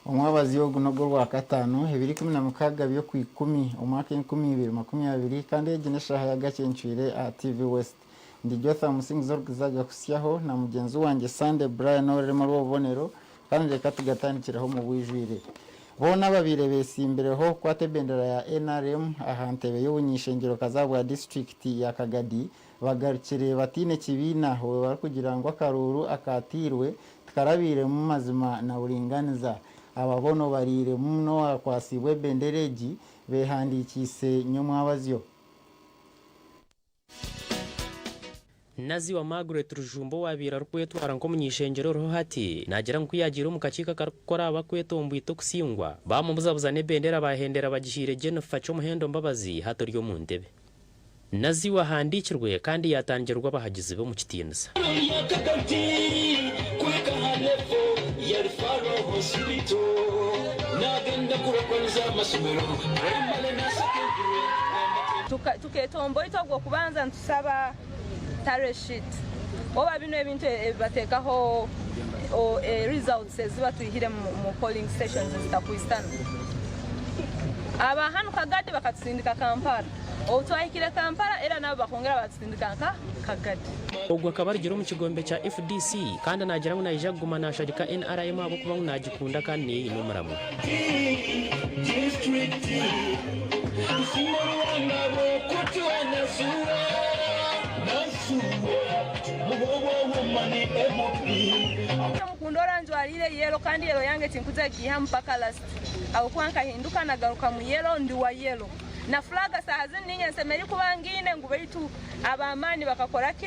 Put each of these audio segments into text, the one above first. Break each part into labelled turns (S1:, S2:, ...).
S1: Umwabazi yo gunogo rwa gatanu 2016 byo ku 10 umwaka 2020 kandi yegenesha ya Agacencwire TV West ndi Jotha Musingizo rwizaga kusyaho na mugenzi wanjye Sande Brian oremo robonero kandi reka tugatandikiraho mu bwijwire bona babire besimbereho kwate bendera ya NRM ahantebe y'ubunyishengero kazabwa district ya Kagadi bagarukire batine kibina ho bari kugira ngo akaruru akatirwe tkarabire mu mazima na buringaniza ababono barire muno akwasibwe bendereji behandikise nyomwabazyo
S2: Nazi wa Margaret Rujumbo wabira rkwetwara nko munyishengero roho hati nagira nkuyagira umukakika karakora abakwetombwito kusingwa bamubuzabuzane bendera bahendera bagishire Jennifer cyo muhendo mbabazi hato ryo mu ndebe Nazi wahandikirwe kandi yatangirwa bahagize bo mu kitinza
S3: tuketombo itogwo kubanza ntusaba tare sheet oba bino ebintu batekaho results ziba tuyihire mu polling stations zitakwistana aba hano Kagadi bakatsindika Kampala otwayikire Kampala era nabo bakongera batsindika Kagadi
S2: ogwa kabarigiro mu kigombe cya FDC kandi nagira ngo naija gumana shadika NRM abo kuba unagikunda kandi ino muramu
S3: mukundora njwalire yelo kandi yelo yange tinkuza giha mpaka last abo kwanka hinduka nagaruka mu yelo ndi wa yelo na flaga sahazi ninye nsemeri kubangine ngubeitu abamani bakakoraki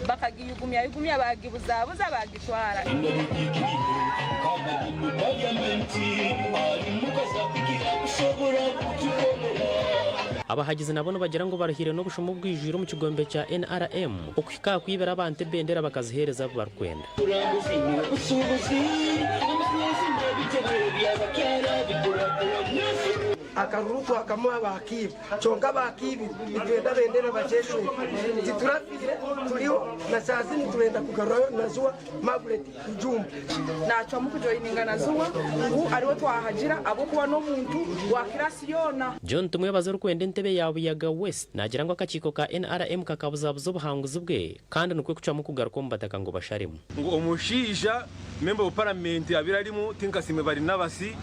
S3: bakagiyugumya bagibuzabuza bagitwara
S2: abahagize nabo bagira ngo barahire no bushomo bwijiro mu kigombe cya NRM okika kwibera abante bendera bakazihereza barkwenda
S4: akarutu akamuha bakibi chonga bakibi bitwenda bendera bajesho ziturafire tuliho na sazi nitwenda kugaroyo nazuwa Margaret Rujumbo
S3: nacho mukujoyininga nazuwa ubu ariwe twahagira abo kuba no muntu wa kirasiyona
S2: John tumwe bazuru kwenda ntebe yawe yaga West nagira ngo akakiko ka NRM kakabuzabuzo buhanguzi bwe kandi nukwe kuca mu kugaruka mbataka ngo basharimo
S5: ngo umushija member of parliament abirarimo tinkasime bari nabasi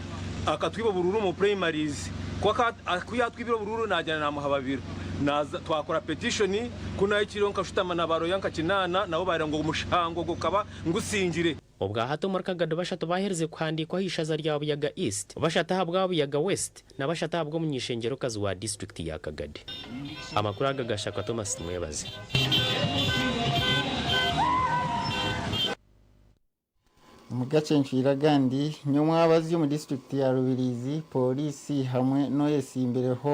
S5: akatwiba bururu mu primaries kwa akuyatwibiro bururu najana namuhababiro naza twakora petition kuna ikiro nkashutama nabaro yanka kinana nabo bara ngo umushango gukaba ngusingire
S2: ubwa hato markagado bashatu bahereze kwandikwa hishaza ryabo yaga East bashata habwabo yaga West na bashata habwo munyishengero kazi wa district ya Kagadi amakuru agagashaka Thomas Mwebazi
S1: Agacencwire gandi nyomwabazi mu district ya Rubirizi polisi hamwe no yesimbereho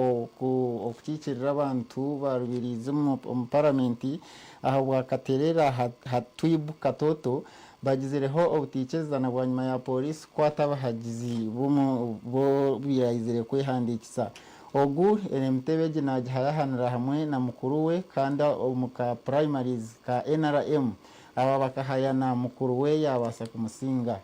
S1: okukikirira abantu ba Rubirizi mu parliament aho bakaterera hatwibu katoto bagizereho obutikezana bwanyuma ya polisi kwatabahagizi bo biyayizire kwehandikisa ogu NMTBG nagihayanira hamwe na mukuru we kandi umuka primaries ka NRM aba bakahayana mukuru we yabasa kumusinga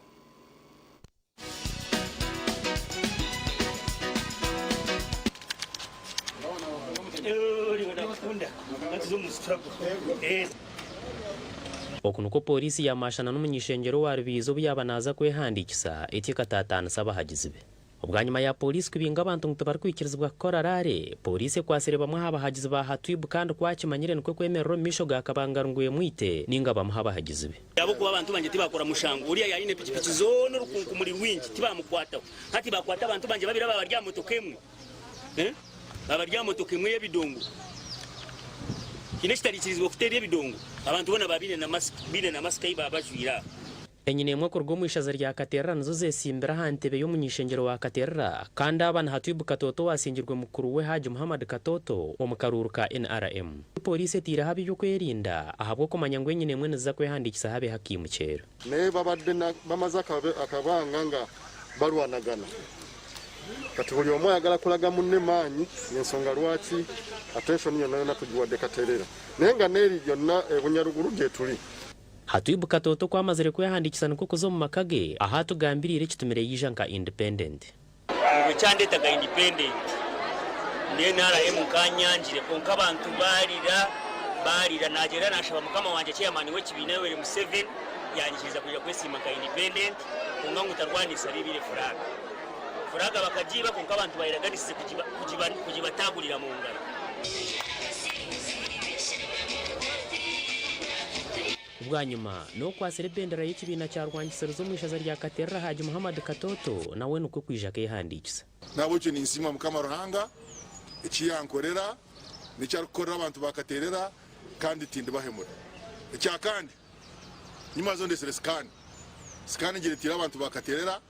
S2: okunuko polisi yamashana n'umunyishengero wa Rubizo byabanaza kwehandikisa etika tatana sabahagizibe ubwanyuma ya polisi kubinga abantu ngo tabarkwikirizwa korarare polisi kwasere bamwe habahagize bahatwibu kandi kwakimanyire nko kwemerero misho gakabangarunguye mwite ninga bamuhabahagize be
S6: yabo kuba abantu banje tibakora mushango uriya yayine pikipiki zono rukunku muri wingi tibamukwataho hati bakwata abantu banje babira babarya moto kemwe babarya moto kemwe y'ebidongo kineshitarikirizwa kuteri y'ebidongo abantu bona babine na mask ibabajwira
S2: enyine mwe kurwo mwishaza rya Katerera nazo zesimbira hantebe yo munyishengero wa Katerera kandi abana hatwibu Katoto wasingirwe mukuru we Haji Muhammad Katoto wo mukaruruka NRM polisi tira habi yo kwerinda ahabwo komanya ngo enyine mwe naza kwehandikisa habe hakimukera
S7: ne babadde bamaza akabanganga balwanagana kati buli omu ayagala kulaga munne maanyi ensonga lwaki attention yonna tugiwadde Katerera naye nga neeri yonna ebunyaruguru gye tuli
S2: hatwibu Katoto kwamazire kwehandikisa nko kuzo mu makage aha tugambirire kitumire yijanka independent
S6: ngo cyandetaga independent ne NRM kanyanjire konka abantu barira nagera nashaba mukama wanje chairman we kibina we mu 7 yanyikiriza kuja kwesima ka independent konga ngutarwanisa bibire furaga bakajiba konka abantu bayiraganise kujibatagulira mu ngara
S2: ubwanyuma no kwasere bendera y'ikibina cya Rwangisero zo mwishaza rya Katerera Haji Muhammad Katoto nawe nuko kwijaka yihandikisa
S8: nabo cyo ninsima mukama ruhanga ikiyankorera nicyarukorera abantu bakaterera kandi tindi bahemura icya kandi nyuma zo ndesere scan ngiretira abantu bakaterera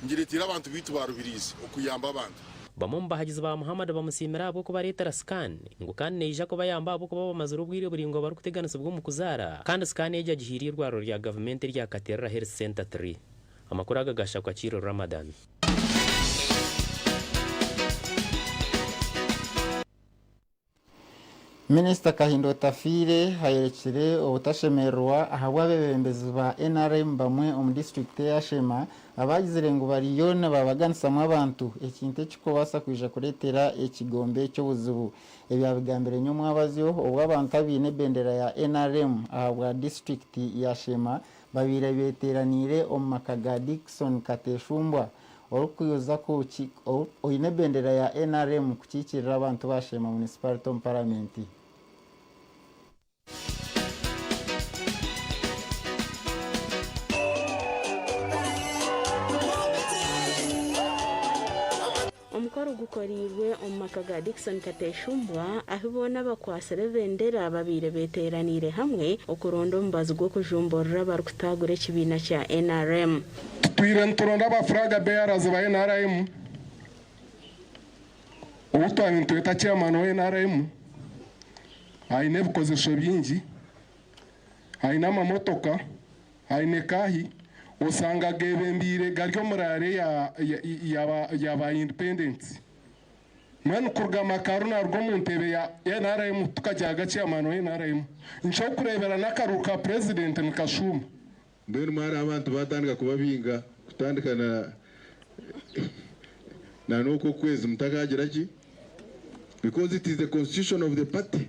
S8: ngiretira abantu bitu barubirizi okuyamba abantu
S2: bamomba hagize ba Muhammad bamusimira abo ko baretera scan ngo kandi neja ko bayamba abo ko babamazuru bwire buringo bari kuteganisa bwo mukuzara kandi scan yeja gihiriye rwaro rya government rya Katerera Health Center 3 amakuru agagasha kwa Chiro Ramadan
S1: Minister Kahindo Tafire hayerekire ubutashemerwa ahabwa bebembezi ba NRM bamwe mu district ya Shema abagizire ngo bariyona babaganisamwe abantu ekinte kiko basa kwija kuretera ekigombe cyo buzubu ebyabigambire nyomwe abazyo obwa abantu abine bendera ya NRM ahabwa district ya Shema babire beteranire omakaga Dickson Kateshumbwa orukuyoza ko oyine bendera ya NRM kukikirira abantu ba Shema municipality parliament
S9: umukoro gukorirwe umakaga Dickson Kateshumbwa ahibona bakwasere bendera babire beteranire hamwe okurondo mbazo gwo kujumborera barukutagure kibina cya NRM
S10: twirenturonda abafraga bearers ba NRM ubutwani tweta chairman wa NRM aine bukozesho byingi aine amamotoka aine kahi usanga gebembire garyo murare ya ba independent mwana kurgama karuna rwo muntebe ya NRM tukajyaga chairman wa NRM nco kurebera nakaruka president nikashuma
S8: mbere mara abantu batandika kubabinga kutandikana na nuko kwezi mutakagira ki because it is the constitution of the party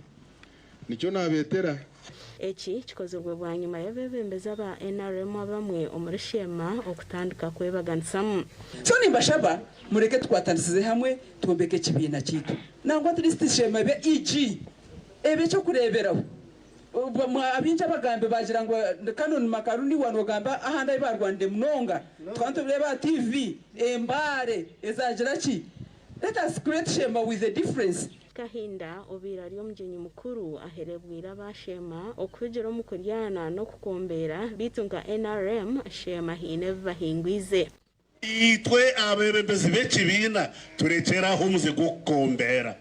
S8: nicho nabetera
S9: eki kikozerwe bwanyuma y'abebembeza ba NRM bamwe umurishema okutandika kwebaganisamu
S11: so nimbashaba mureke twatandisize hamwe tumbeke kibina kitu nangwa at least shema be EG ebe cyo kureberaho abinja bagambe bagira ngo kanoni makaruni wanogamba ahanda ibarwande mnonga twanto bireba TV embare ezagira ki let us create shema with a difference
S9: Kahinda obira ryo mjenyi mukuru aherebwira bashema okujera mukuryana no kukombera bitunga NRM shema hine bahingwize
S12: itwe abebembezi bekibina turekeraho muze gukombera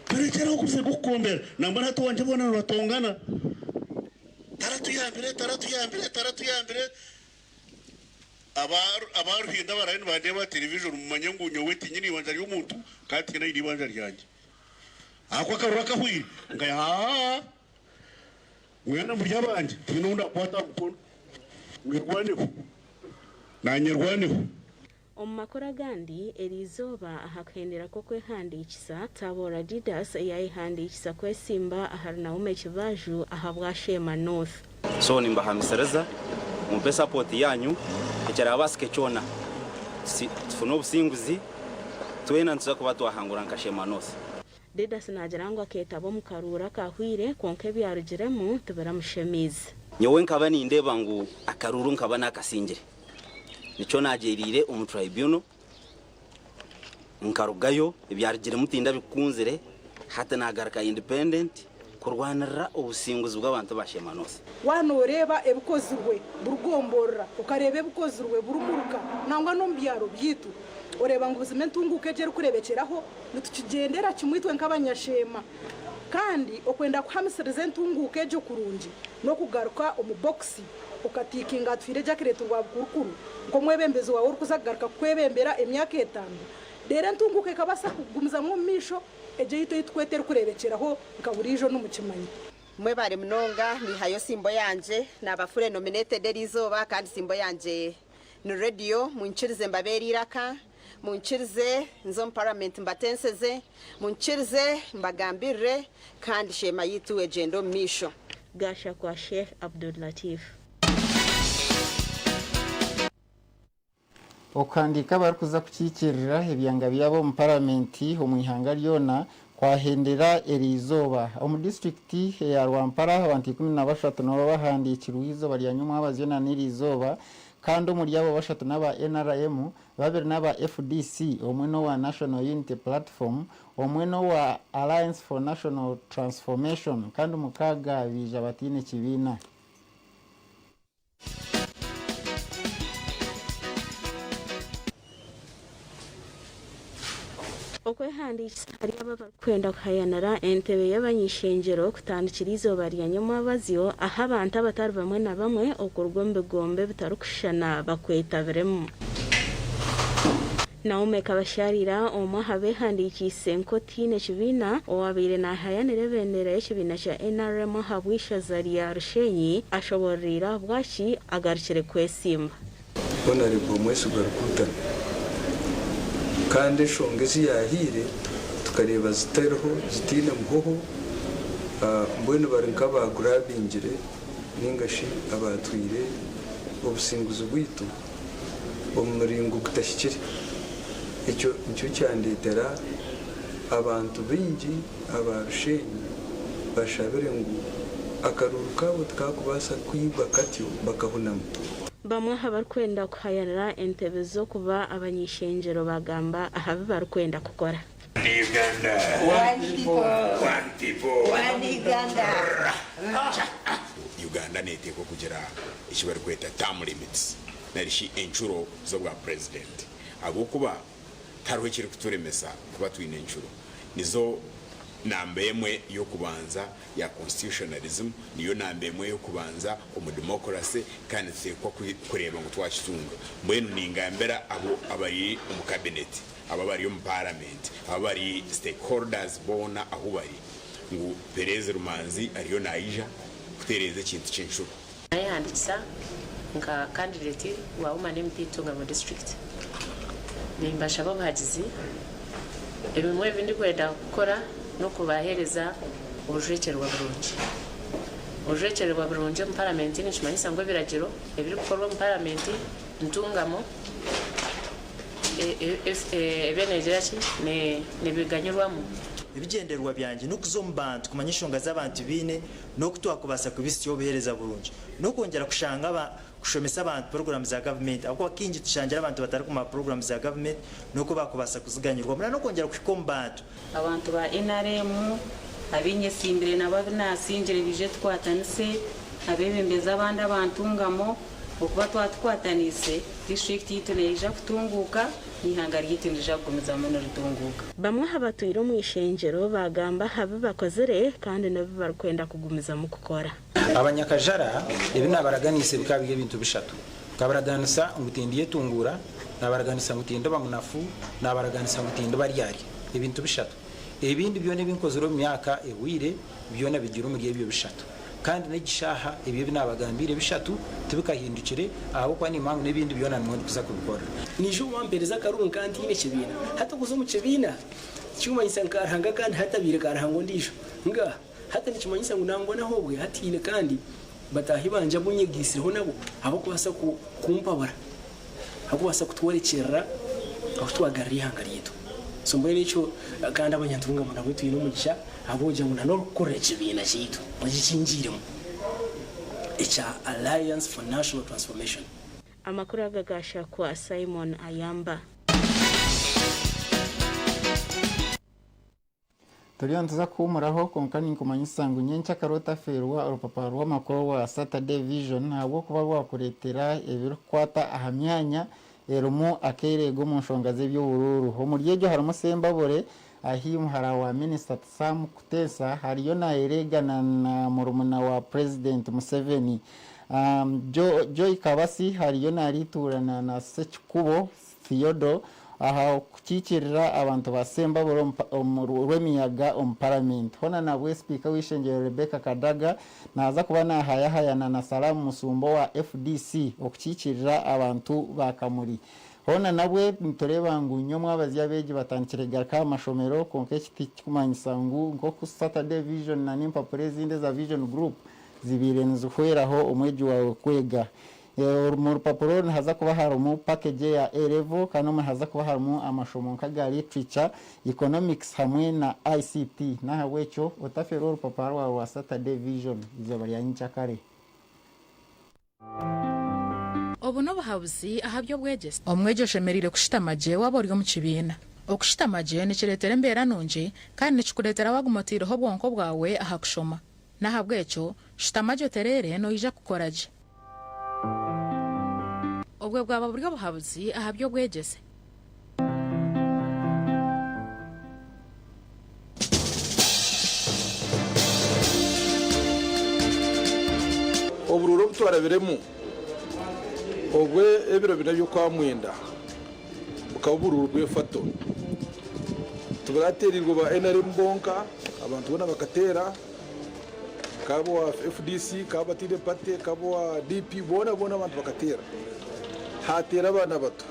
S12: turekeraho kuze gukombera nambara tuwanje bona batongana taratu yambere abaruhinda barayini bandeba television mu manyangunyo weti nyini ibanja ry'umuntu kandi nayo ibanja ryanjye ako karura kahwiri ngaya mwena muri abanje tinunda kwata mukono mwirwaneho nanyirwaneho
S9: omumakora gandi erizoba ahakendera ko kwehandikisa tabora Didas yayihandikisa kwesimba aharina umekibaju ahabwa Shema North
S13: so nimbahamisereza mumpe support yanyu ekyara basike cyona tufuna obusinguzi twena ntuza kuba twahangura nkashema nose
S9: Dida sinagira ketabo mukarura kahwire konke byarugiremo tubaramushemize
S13: nyowe nkaba nindeba ngo akaruru nkaba nakasingire nico nagerire umutribunal nkarugayo ibyarugire mutinda bikunzire hata nagaraka independent kurwanira obusinguzi bw'abantu bashema nose
S14: wanoreba ebukozirwe burugomborra ukareba ebukozirwe burumuruka nangwa no mbyaro byitu ureba ngo ubuzime ntunguke je kurebekeraho nitukigendera kimwitwe nk'abanyashema kandi okwenda kuhamisirize ntunguke je kurungi no kugaruka umuboxi ukatikinga twire jakiretu rwa bukurukuru ngo mwebembezi wawe urukuzagaruka kwebembera emyaka 5 dere ntunguke kabasa kugumiza mu misho eje yito yitwetera kurebekeraho nkaburijo n'umukimanyi
S15: mwe bari mnonga ni hayo simbo yanje nabafure nominated erizoba kandi simbo yanje no radio munchirize mbaberiraka munchirize nzo parliament mbatenseze munchirize mbagambire kandi shema yitu ejendo misho
S9: gasha kwa Sheikh Abdul Latif
S1: okandika barikuza kukikirira ebyanga byabo mu parliamenti omwihanga lyona kwahendera erizoba omu district ya Rwampara abantu 13 nabo bahandikirwa izoba lya nyuma abazyona n'irizoba kandi omuri abo bashatu n'aba NRM babiri n'aba FDC omwe no wa National Unity Platform omwe no wa Alliance for National Transformation kandi mukaga bija batine kibina
S9: okwehandikisa hari abakwenda kuhayanara entebe y'abanyishengero kutandikira izoba lya nyuma bazyo aho abantu abatari bamwe na bamwe okurugombe bitarukushana bakwetabiremo Naume kabasharira omwa habe handikise nkotine kibina owabire na hayanire bendera y'ekibina kya NRM habwisha Zaria Rushenyi ashoborira bwashi agarukire kwesimba
S16: Honorable Mwesugarukuta kandi shongezi yahire tukareba zitereho zitine muhoho mbwene barinka bagurabingire ningashi abatwire obusinguzi bwitu omuringo kutashyikire icyo cyandetera abantu bingi abarushenyi bashabire ngo akaruru kabo tukakubasa kwiba katyo bakahunamo
S9: bamwe habarikwenda kuhayanira entebe zo kuba abanyishengero bagamba ahabi barikwenda kukora
S17: Uganda one people Uganda neteko kugera ikibari kweta term limits narishi enchuro zo bwa president agokuba tarwe kiri kuturemesa kuba twine enchuro nizo nambemwe yo kubanza ya constitutionalism niyo nambemwe yo kubanza democracy kandi sekwa kureba ngo twakitunga mbwenu ningambera abo abari mu cabinet aba bari mu parliament aba bari stakeholders bona aho bari ngo Perez Rumanzi ariyo naija kutereza ikintu cy'inshuro
S18: ayanditsa nka candidate wa woman MP tunga mu district nimbasha babagizi ebimwe bindi kwenda gukora no kubahereza urujekerwa burungi mu parliament ni kimanyisa ngo biragiro ebiri gukorwa mu parliament ntungamo ebenegerachi ne biganyurwamo
S19: ibigenderwa byanje no kuzombantu kumanyishonga z'abantu bine no kutwakubasa kubisyo bihereza burungi no kongera kushanga kushomesa abantu program za government akwa kingi tushangira abantu batari kuma program za government no kuba kubasa kuziganyirwa mura no kongera kwikombantu
S18: abantu ba NRM abinye simbire nababina sinjire bije twatanise abebembeza abandi abantungamo okuba twatwatanise district yituneja kutunguka nihangari yitunija gukomeza mu ritunguka
S9: bamwe habatuire mu ishengero bagamba habe bakozere kandi nabo barikwenda kugumiza mu gukora
S20: abanyakajara ibi nabaraganise bikabige bintu bishatu kabaraganisa ngutindiye tungura nabaraganisa ngutindo bamunafu nabaraganisa ngutindo bariyari ibintu bishatu ibindi byo nebinkozero mu myaka ewire byo nabigira mu gihe byo bishatu kandi negishaha ibyo binabagambire bishatu tubikahindukire aho kwa nimangu nebindi byo nanwe kuza kubikora
S21: nijo wampereza karungu kandi ine kibina hata kuzo mu kibina cyuma nsankaranga kandi hatabire karahango ndisho nga hata nikimanyisa ngo nangona hobwe hatine kandi batahibanja bunyigisiriho nabo abo kubasa kumpabara abo kubasa kutwerekerera aho twagarira ihanga ryetu so mbere nicyo kandi abanyatunga mu nabo tuyino mugisha aboje mu nano gukora ikibina cyitu bagikingiremo icha Alliance for National Transformation.
S9: Amakuru agagasha kwa Simon Ayamba.
S1: Turiyo ntuza kumuraho konkani kumanyisangu nyencha karota ferwa urupapuro rw'amakuru wa Saturday Vision ntabwo kuba rwakuretera ibirukwata ahamyanya erumu akerego mu nshonga z'eby'ubururu ho muri yejo harimo Sembabore ahimu harawa Minister Sam Kutesa hariyo na eregana na murumuna wa President Museveni Joy Kabasi hariyo na riturana na Sechkubo Theodore aha kukikirira abantu Basembabore rw'emiyaga Parliament hona na Speaker w'ishengero Rebecca Kadaga naza kuba nahayahayana na Salamu Musumbo wa FDC okukikirira abantu bakamuri hona nabwe ntoreba ngunyo mwabazi abeje batandikirega ka mashomero konke kiti kumanyisangu ngo ku Saturday Vision na nimpa president za Vision Group zibire nzuhweraho umweji wawe kwega mu rupapuro haza kuba harimo package ya A-level kandi haza kuba harimo amashomo nkaga literature economics hamwe na ICT naha wecho utafero urupapuro wa Saturday Vision izabari yanyichakare
S4: obuno bahabuzi ahabyo bwegese omwejo shemerire kushitamaje waboryo mu kibina okushitamaje ni kiretera mbera nonje kandi nikikuretera wagumotiro ho bwonko bwawe ahakushoma naha bwecho shitamaje terere no ija kukoraje obwe bwaba buryo buhabuzi ahabyo bwegese
S22: obururo butwarabiremu obwe ebiro binabyo kwa mwenda bukabururu bwefato tubaraterirwa ba NRM bonka abantu bona bakatera kabo wa FDC kabo tide pate kabo wa DP bona abantu bakatera hatera abana bato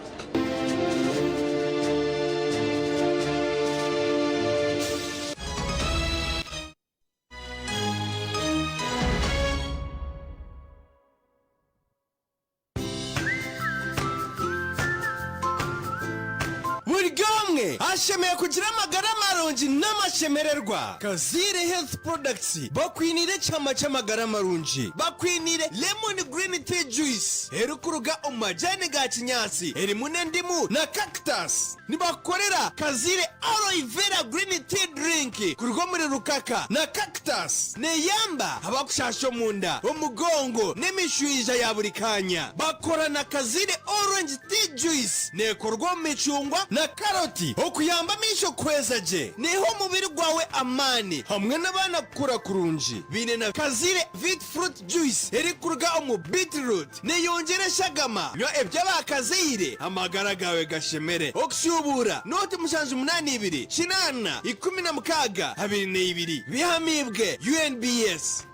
S23: Murigamwe ashemeye kugira amagara marungi n'amashemererwa Kazire Health Products bakwinire cyama cy'amagara marungi bakwinire lemon green tea juice erukuruga umajane ga kinyasi eri munendimu na cactus nibakorera Kazire aloe vera green tea drink kurwo muri rukaka na cactus ne yamba abakushasho munda umugongo n'imishwija ya buri kanya bakora na Kazire orange tea juice ne korwo micungwa na karoti okuyamba misho kwezaje neho mubiri gwawe amani hamwe n'abana kura kurunji bine na Kazire vit fruit juice eri kuruga omu beetroot ne yongere shagama nyo ebya bakazire amagara gawe gashemere okshubura note mushanju 82 shinana 16 22 bihamibwe UNBS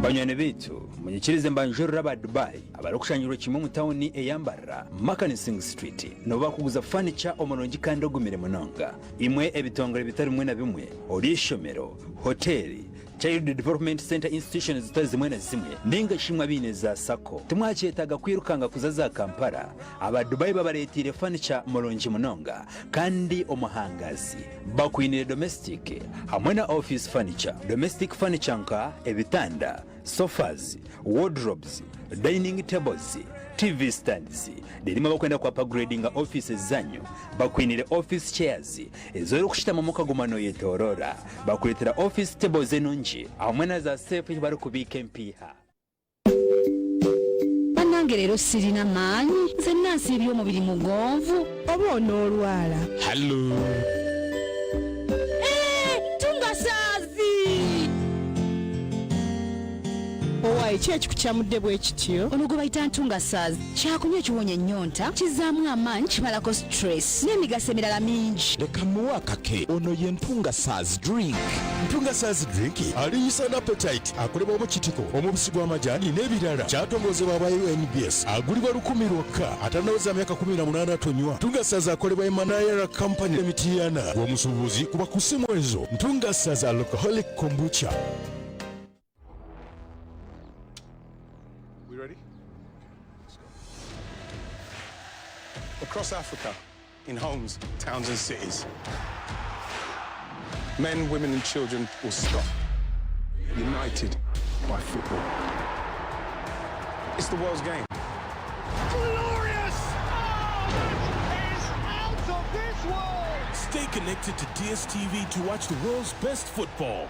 S24: banyane bitu munyikirize mbanjurira ba Dubai abarukushanyiro kimwe mu town eyambara Makanising Street no bakuguza furniture omonongi kandi ogumire munonga imwe ebitongore bitari mwe na bimwe orishomero hoteli Child Development Center institutions zitari zimwe na zimwe ninga shimwa bine za sako tumwachetaga kwirukanga kuzaza Kampala aba Dubai babaretire furniture molongi munonga kandi omuhangazi bakwinire domestic hamwe na office furniture domestic furniture nka ebitanda sofas wardrobes dining tables TV stands dirimo bakwenda kwa upgrading offices zanyu bakwinire office chairs ezo rukushitama mukagumano yetorora bakuletera office tables enunji hamwe na za safe bari kubika mpiha
S25: banange rero sirina manyi nze nansi ebyo mubiri mugonvu obona olwala
S23: hello
S25: Owaye ekikukyamudde bwe kityo ono gwe bayita ntungasaazi kyakunywa ekiwonya ennyonta kizaamu amaanyi kimalako stress n'emigaso emirala mingi
S26: leka muwe akake ono ye ntungasaazi drink ntungasaazi drink aliyisa n'appetite akolebwa omukitiko omubisi gw'amajaani n'ebirala kyatongozebwa aba UNBS agulibwa 10 lwokka atanaweza myaka 18 atonywa ntungasaazi akolebwa Emanayera Company Limited w'omusuubuzi kuba ku ssimu ezo ntungasaazi alcoholic kombucha
S2: We ready? Let's go. Across Africa, in homes, towns and cities, men, women and children will stop, united by football. It's the world's game.
S26: Glorious! Oh, this is out of this world! Stay connected to DSTV to watch the world's best football.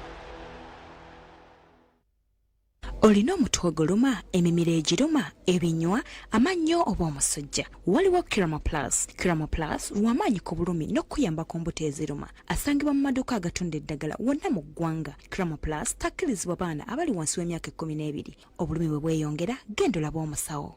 S25: Olina omutwe oguluma, emimiro egiruma, ebinywa, amannyo oba omusujja. Waliwo Kiramo Plus. Kiramo Plus lw'amaanyi ku bulumi n'okuyamba ku mbuto eziruma. Asangibwa mu maduuka agatunda eddagala wonna mu ggwanga. Kiramo Plus takkirizibwa baana abali wansi w'emyaka 12. Obulumi bwe bweyongera, genda olabe omusawo.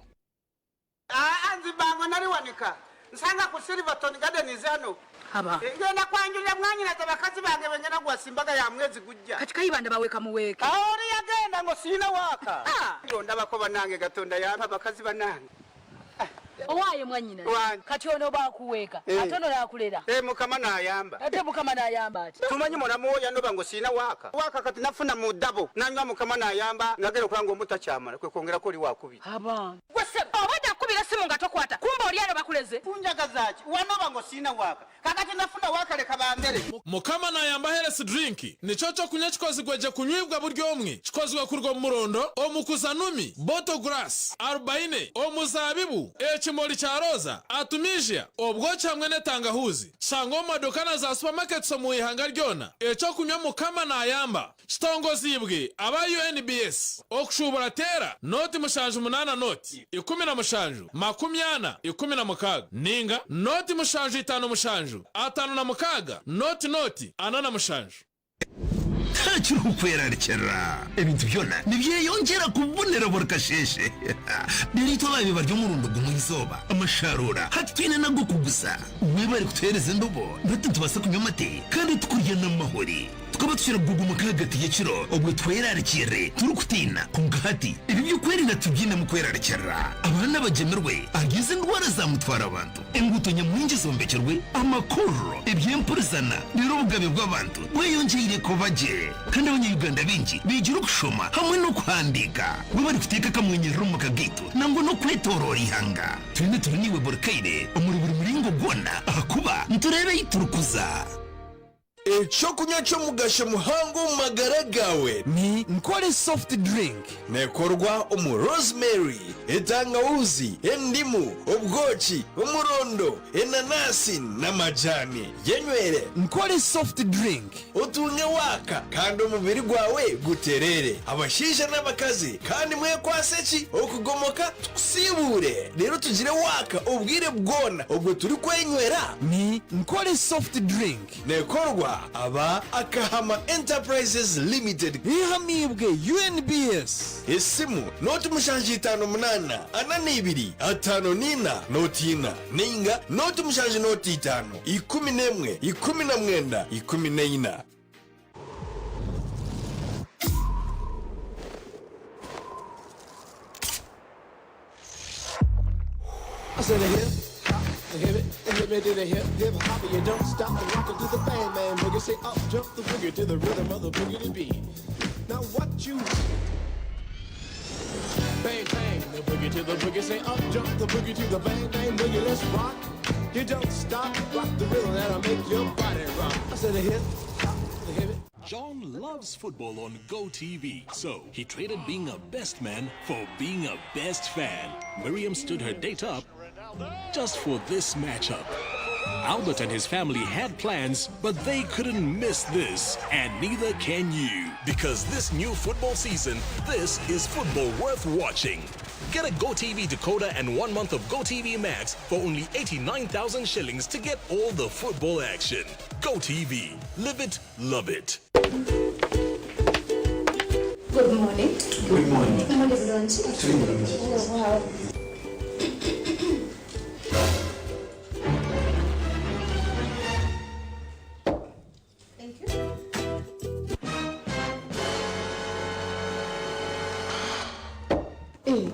S3: Anzibango nali wanika. Nsanga ku Silverton Gardens hano. Haba. Ngenda kwanjulira mwanyi na tabakazi bange bengena gwa simbaga ya mwezi gujja.
S25: Katika ibanda baweka muweke.
S3: Aori yagenda ngo sina waka. Ndonda bakoba nange gatonda yamba bakazi banange.
S25: Owaye mwanyina. Kati ono bakuweka. Atono la kulera.
S3: Mukama na ayamba.
S25: Ate mukama na ayamba ati.
S3: Tumanyi mona moya ndoba ngo sina waka. Waka kati nafuna mu dabo. Nanywa mukama na ayamba nagere kwango mutacyamara kwe kongera ko li wakubi.
S25: Haba. Wese obada kubira simu ngatokwata. Kumba oli ano bakuleze.
S3: Kunjaga zachi. Wanoba ngo sina waka. Kakati nafuna waka leka bambere.
S5: Mukama na ayamba heresi drinki. Ni chocho kunya chikozi gweje kunywibwa buryo omwe. Chikozi gwa kurwa murondo. Omukuzanumi. Boto grass. 40. Omuzabibu. Chimoli cha roza, atumijia, obwocha hamwe netangahuzi. Shango madukana za supermarket so muihanga ryona. Echo kunywa mukama na ayamba. Chitongozi ibwe, aba UNBS. Okushubura tera, noti mushanju munana noti. 10 mushanju, 40, 16. Ninga, noti mushanju 5 mushanju. 5 na mukaga, noti, anana mushanju.
S6: Ntacyo ukwerarikera ebintu byona nibyeyongera kubonera borkasheshe dirito babe baryo murundo gumwizoba amasharura hatwine nago kugusa we bari kutereza ndobo ndetse tubasa kunyamate kandi tukurya namahori tukaba tushira gugu mukagati yekiro obwe twerarikire turukutina kungahati ibi byo kwerina tubyina mu kwerarikera abana bagemerwe agize ndwara za mutwara abantu enguto nyamwinje zombekerwe amakoro ebyempurizana nirubugabe bw'abantu weyongeye ko baje kandi abanyarwanda benshi bigira ukushoma hamwe no kwandika bo bari kuteka kamwenyero mu kagito nango no kwetorora ihanga twine turiniwe borkaire omuri buri muringo gwona akuba nturebe yiturukuza
S23: Echo kunywa cyo mugasha muhango magara gawe ni nkore soft drink nekorwa rosemary etangauzi endimu obwochi umurondo enanasi n'amajani yenywere nkore soft drink utunge waka kandi umubiri gwawe guterere abashisha n'abakazi kandi mwe kwaseki okugomoka tukusibure rero tugire waka ubwire bwona ubwo turi kwenywera ni nkore soft drink nekorwa aba Akahama Enterprises Limited ihamibwe UNBS isimu noti mushanji 58 ananibiri 59 notina ninga noti mushanji noti 5 11 19 14
S7: I said a hip hop, a hip me to the hip hop, you don't stop and rock it to the bang man boogie. Say up, jump the boogie to the rhythm of the boogie beat. Now what you bang bang the boogie to the boogie. Say up, jump the boogie to the bang bang boogie. Let's rock. You don't stop, rock the rhythm that'll make your body rock. I said a hip hop, a hip.
S26: John loves football on GoTV, so he traded being a best man for being a best fan. Miriam stood her date up just for this matchup. Albert and his family had plans, but they couldn't miss this, and neither can you. Because this new football season, this is football worth watching. Get a GoTV decoder and 1 month of GoTV Max for only 89,000 shillings to get all the football action. GoTV. Live it, love it.
S10: Good morning.
S27: Good morning.
S10: What is lunch?
S27: Oh,
S10: wow. Thank you. Hey,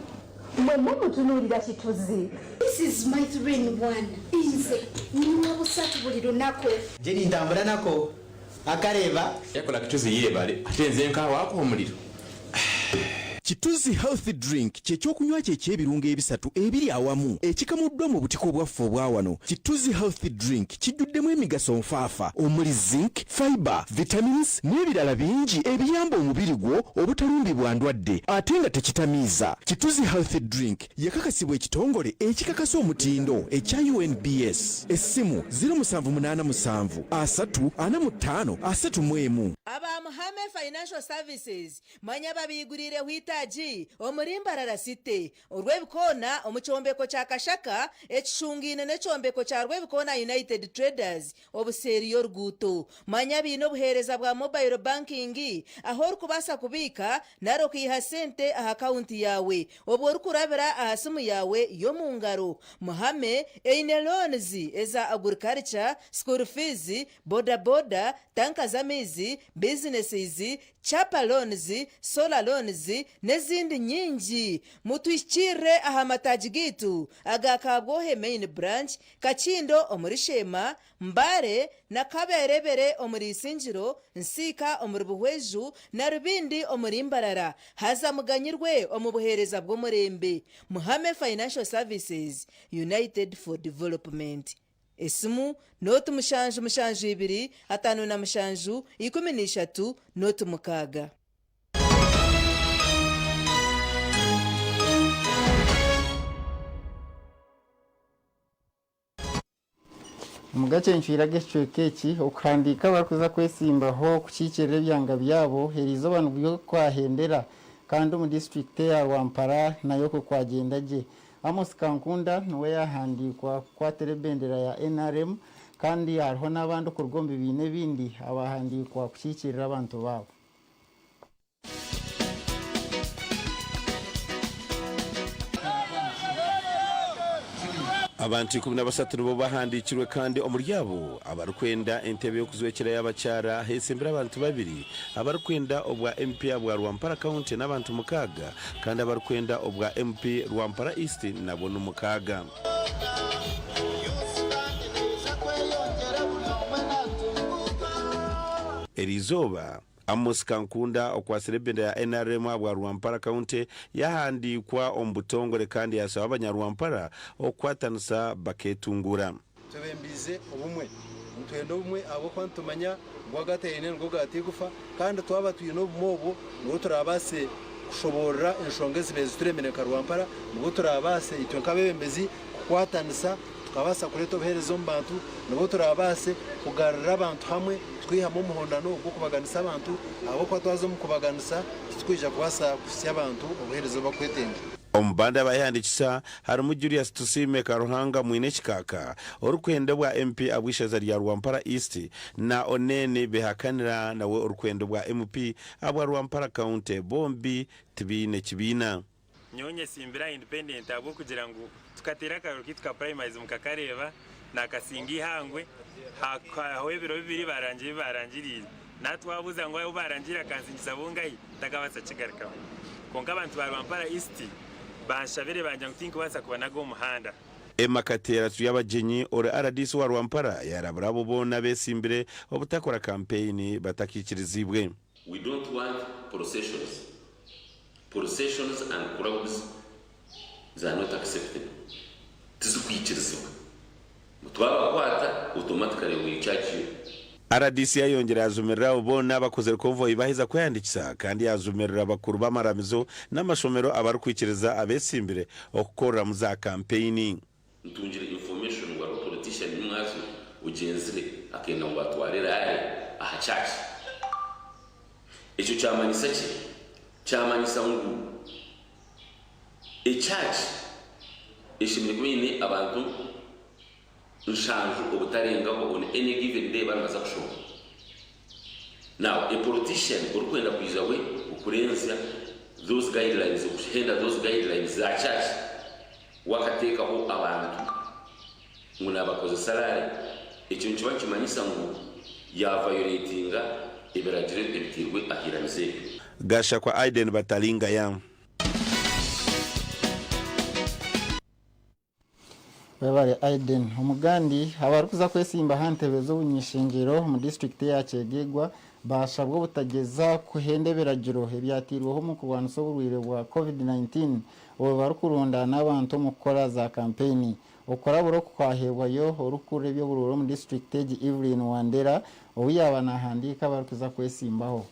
S10: mama mutunulira kituzi. This is my train one. Inze niwa busatu buli lunako.
S27: Jeni ntambula nako akareba
S28: yakola kituzi yebale atenze nka wako omuliro
S26: Kituzi healthy drink kyekyokunywa ky'ebirungo ebisatu ebiri awamu ekikamuddwa mu butiko bwaffe obwa wano. Kituzi healthy drink kijjuddemu emigaso nfaafa omuli zinc, fiber, vitamins n'ebirala bingi ebiyamba omubiri gwo obutalumbibwa ndwadde ate nga tekitamiiza. Kituzi healthy drink yakakasibwa ekitongole ekikakasa omutindo ekya UNBS. Essimu 0787 345 31.
S8: Abamuhame Financial Services manya babigurire hwitaji omurimbarara site orwebikona omuchombeko kya Kashaka ekishungine nechombeko kya rwebikona United Traders obuseriyo rguto manya bino buhereza bwa mobile banking aho rukubasa kubika naro kwiha sente aha account yawe obwo rukurabira aha simu yawe yo mungaro. Muhame eine loans eza agriculture, school fees, boda tanka zamizi, businesses, chapa loans, solar loans nezindi nyingi. Mutwishire aha mataji gitu agakabwohe main branch Kachindo omurishema Mbare na Kaberebere omurisinjiro Nsika omuribuhweju na Rubindi omurimbarara haza muganyirwe omubuhereza bw'omurembe. Muhame Financial Services United for Development. Esimu notu mushanju 2 5 na mushanju 13 notu mukaga.
S1: Mugacencwira gecwekeki okhandika bakuza kwesimbaho kucikirira byanga byabo herizo bantu byo kwahendera kandi mu district ya Rwampara nayo ko kwagendaje. Amos Kankunda niwe yahandikwa kwa terebendera ya NRM kandi hariho n'abandi ku rwombi bine bindi abahandikwa kucikirira abantu babo.
S11: Abantu 13 nibo bahandikirwe kandi omuryabo abarukwenda entebe yokuzwekera y'abakyara hesembera abantu 2 abarukwenda obwa MP abwa Rwampara County n'abantu 6 kandi abarukwenda obwa MP Rwampara East nabo no 6. Elizoba Amos Kankunda okwasire benda ya NRM abwa Rwampara County yahandikwa ombutongole kandi yasaba abanyarwampara okwatanisa baketungura.
S12: Tubembize obumwe ntwendo obumwe abo kwantumanya gwagatene ngo gatigufa kandi twaba tuyino mobo ngo turabase kushobora enshonge zibeze turemene Rwampara ngo turabase itwe kabembezi kwatanisa tukabasa kureto obuherezo mbantu ngo turabase kugarura abantu hamwe twihamo umuhondano bwo kubaganisa abantu abo kwatwazo mu kubaganisa twija kwasa kusya abantu obuherezo bakwetenga.
S11: Ombanda bayahandikisa harimo Julius Tusime Karuhanga mwine kikaka orukwendo bwa MP abwishaza rya Rwampara East na onene behakanira nawe orukwendo bwa MP abwa Rwampara County bombi tibine kibina.
S13: Nyonye simbira independent abo kugira ngo tukatera karuki tukaprimaze mukakareba nakasingi hangwe haho ebiro bibiri barangirira natwabuza ngo barangira kansingiza bongayi takabasa kigarika konka abantu ba Rwampara East bashabere banja ngutinko basa kubanago umuhanda.
S11: Emakatera tuyabajenyi ore RDC wa Rwampara yarabrabo bona besimbire obutakora campaign batakikirizibwe.
S14: We don't want processions and crowds are not acceptable. Tizukwikirizwa mutwaba kwata automatically we charge you.
S11: RDC yongera azumerera ubona abakoze convoy bahiza kwandikisa kandi yazumerera bakuru bamaramizo n'amashomero abarukwikiriza abesimbire okukora mu za campaigning.
S14: Ntungire information wa politician mwazo ugenzire akenda ngwatwarira ari aha church. Echo cyamanyisa ki cyamanyisa ngo church ishimye kumene abantu nshanju obutarengaho on any given day bamaze kushobora. Now a politician urukwenda kwiza we ukurenza those guidelines ukuhenda those guidelines za church wakatekaho abantu nguna bakoze salary icyo nkiba kimanyisa ngo ya violatinga ibiragire bitirwe ahiramize.
S11: Gasha kwa Aiden Batalinga ya
S1: Babare Aiden umugandi abarukuza kwesimba hantebe zo bunyishingiro mu district ya Chegegwa bashabwa butageza kuhende biragiro ebyatirweho mu kurwanya uburwayi bwa COVID-19 ubu barukurunda n'abantu mu gukora za campaign ukora buro kwahebwayo urukure byo bururo mu district Evelyn Wandera ubu yaba nahandika barukuza kwesimbaho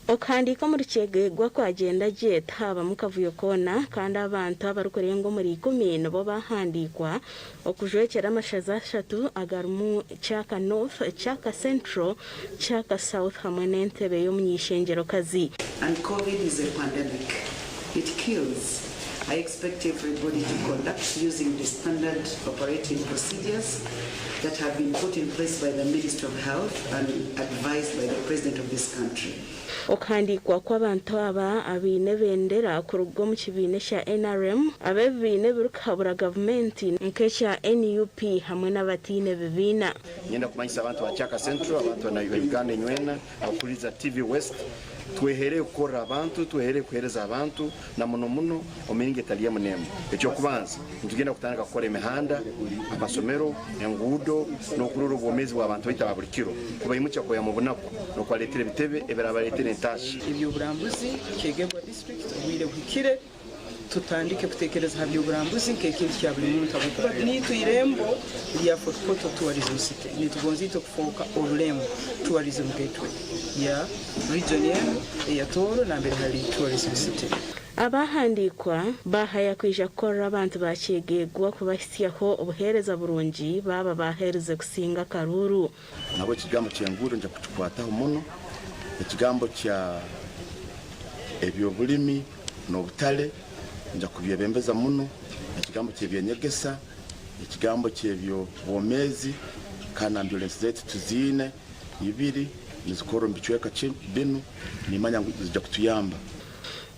S9: okandika muri cyegegwa kwagenda jet haba mukavuyo kona kandi abantu abarukorengo muri 10 bo bahandikwa okujwekera amashaza 3 agarumu cyaka north cyaka central cyaka south hamwe n'entebe yo munyishengero kazi.
S15: And COVID is a pandemic. It kills. I expect everybody to conduct using the standard operating procedures that have been put in place by the Ministry of Health and advised by the President of this country.
S9: okandikwa kw'abantu aba abine bendera ku rugo mu kibine sha NRM abebine birukabura government nk'ecya NUP hamwe n'abatine bibina
S16: nyenda kumanyisa abantu bachaka central abantu na Uganda nywena akuriza TV West twehere gukora abantu twehere kuhereza abantu na muno omiringe taliye munemo ekyo kubanza ntugenda kutandika gukora imihanda amasomero engudo no kururu bwomezi bw'abantu bitaba buri kiro kuba imucya ko ya mubunako no kwaletera bitebe eberabaletera entashi
S17: ibyo burambuzi kegebwa district wire bukire tutandike kutekereza habyo burambuzi nk'ikindi cya buri muntu abukuba ni tuyirembo ya photo tourism city ni tugonzi to kufoka ururembo tourism gateway ya region ya Toro na mbere hari tourism city.
S9: abahandikwa bahaya kwija kora abantu bakegegwa kubasyaho ubuhereza burungi baba bahereze kusinga karuru
S16: nabo kigambo cyenguru nja kutukwataho muno ikigambo cya ebyo bulimi no butale nja kubyebembeza muno ikigambo cyebyenyegesa ikigambo cyebyo bomezi kana ambulance zetu tuzine ibiri nizikoro mbichweka binu nimanya ngujya kutuyamba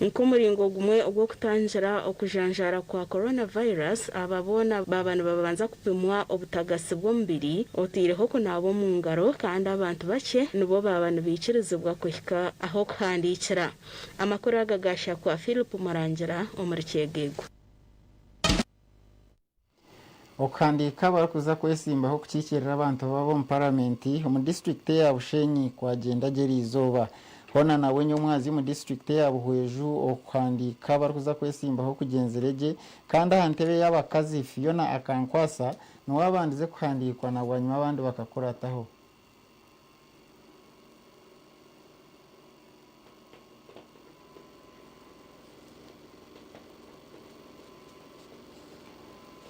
S9: nk'umuringo gumwe ubwo kutangira okujanjara kwa coronavirus ababona babana babanza kupimwa obutagasi bw'omubiri otireho ko nabo mu ngaro kandi abantu bake nibo babana bikirizibwa kuhika aho khandikira amakuru agagasha kwa Philip Marangira omurikegego
S1: okandika barakuza kwesimbaho kukikirira abantu babo mu parliament mu district ya Bushenyi kwagenda geri izoba hona nawe nyomwazi mu district ya Buhweju okandika barakuza kwesimbaho kugenzerege kandi ahantebe y'abakazi Fiona akankwasa no wabandize kuhandikwa na banyuma abandi bakakurataho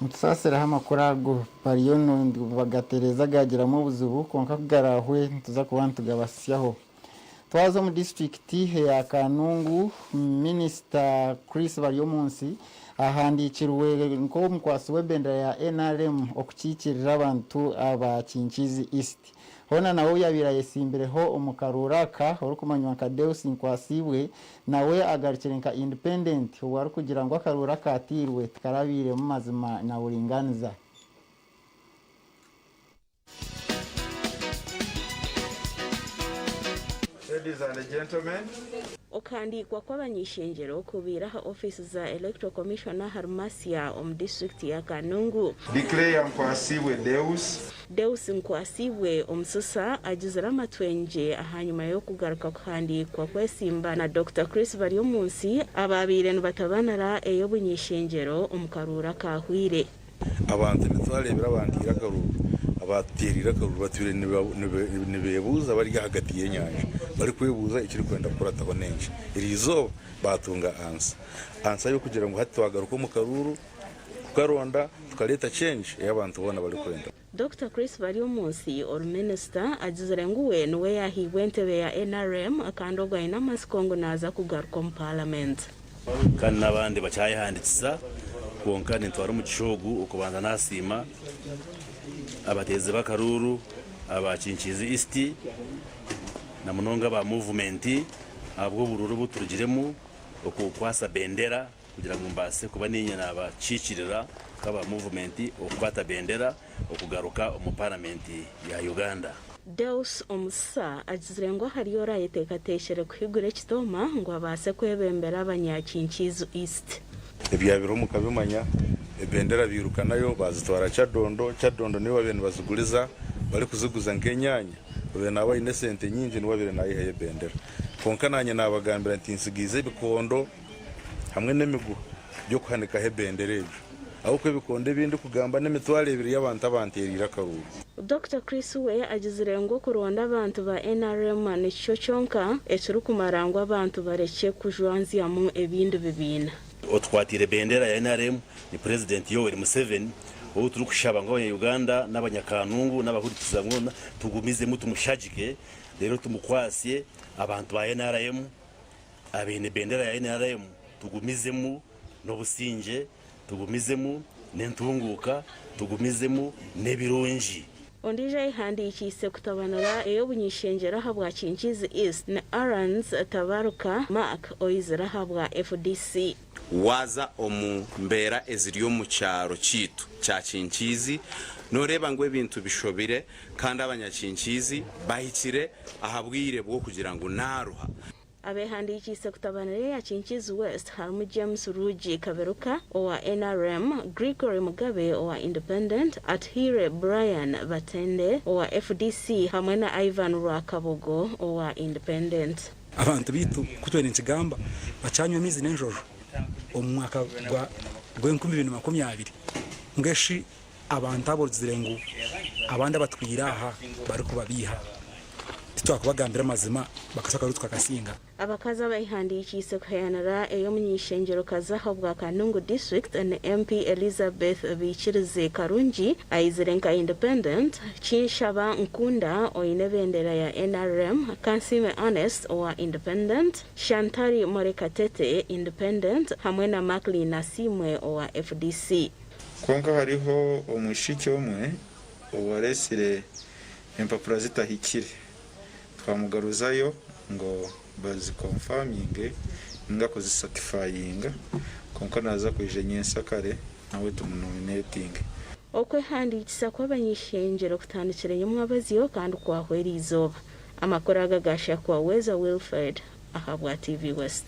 S1: mutsasera amakurago bariyono bagatereza gageramo ubuzubu konka kugarahwe tuza kubantu gabasyaho twazo mu district ya Kanungu Minister Chris bariyo munsi ahandikirwe ngo mukwasuwe benda ya NRM okukikirira abantu abakinkizi East hona nawe yabira yesimbireho umukaruraka orukumanywa ka Deus nkwasibwe nawe agarkirenka independent wari kugira ngo akaruraka atirwe tkarabire mu mazima na uringaniza.
S18: Ladies and gentlemen,
S9: okandikwa kw'abanyishengero kubiraha office za electoral commissioner Harmasia district ya Kanungu
S18: declare nkwasibwe
S9: Deus nkwasibwe omususa agizira amatwenje ahanyuma yo kugaruka kuhandikwa kwesimba na Dr. Chris bariyo munsi ababire batabanara eyo bunyishengero omukarura kahwire
S19: abantu nitwarebera abandira karuru abaterira karuru bature nibebuza bari hagati y'enyanja bari kwebuza ikiri kwenda kurataho nenje irizo batunga ansa yo kugira ngo hatwagaruka mu karuru kukaronda tukaleta change y'abantu bona bari kwenda.
S9: Dr. Chris bariyo munsi or minister agizere nguwe niwe yahiwe ntebe ya NRM akandogwa ina masikongo naza kugaruka mu parliament
S20: kandi nabandi bacyayihanditsa konka ntwara mu gishogu ukubanza nasima abateze bakaruru abakinkizi East na munonga ba movement abwo bururu buturugiremo okukwasa bendera kugira ngo mbase kuba ninyana abacikirira kaba movement okubata bendera okugaruka mu parliament ya Uganda.
S9: Deus omusa agizire ngo hariyo rayitekateshere kwigure kitoma ngo abase kwebembera abanyakinkizi East
S19: ebyabiro mukabimanya ebendera birukanayo bazitwara cyadondo niwe abantu baziguriza bari kuziguza nk'enyanya babe naba ine sente nyinji niwabire nayihaye bendera konka nanye nabagambira nti nsigize ibikondo hamwe n'emiguha byo kuhanika he bendera ebyo aho kwe bikonde bindi kugamba n'emitwaro ebiri y'abantu abanterira karuru.
S9: Dr. Chris we agizire ngo kuronda abantu ba NRM nicyo cyonka ekiri kumara ngo abantu bareke kujwanziyamu ebindi bibina.
S20: Otwatire bendera ya NRM ni President Yoweri Museveni ubu turi kushaba ngo Uganda n'abanyakanungu n'abahurikiza ngona tugumize mutu mushajike rero tumukwasye abantu ba NRM abene bendera ya NRM tugumizemu n'obusinje tugumizemu n'entunguka tugumizemu n'ebirungi.
S9: Ondije ihandikise kutabanura eyo bunyishengera habwa Kinkizi East na Arans Tabaruka Mark oyizira habwa FDC.
S2: Waza omu mbera eziriyo mu cyaro kitu cya Kinkizi noreba ngo ebintu bishobire kandi abanyakinkizi bahikire ahabwire bwo kugira ngo naruha.
S9: Abehandikise kutabanira ya Kinkizi West harimo James Ruji Kaberuka owa NRM, Gregory Mugabe owa Independent, Athire Brian Batende owa FDC hamwe na Ivan Rwakabogo owa Independent.
S3: Abantu bitu kutwene nkigamba bacanywe mizi n'enjoro omwaka gwa 2020 ngeshi abantu abozire ngo abandi batwiraha bari kubabiha twakubagambira mazima bakasaka rutwa kasinga.
S9: Abakaza bayihandikise kuyanara eyo munyishengero kazaho bwa Kanungu District and MP Elizabeth Bichirize Karungi aizirenka Independent Chinshaba Nkunda oyine bendera ya NRM, Kansime Honest owa Independent, Shantari Morekatete Independent hamwe na Makli Nasimwe owa FDC.
S18: Konka hariho umushiki omwe owaresire empapura zitahikire twamugaruzayo ngo bazi confirming nga ko certifying konka naza kwije nyensa kare nawe tumunominating
S9: okwe handikisa kw'abanyishengero kutandikiranye mwabaziyo kandi kwahwera izoba amakora agagasha kwa Weza Wilfred ahabwa TV West.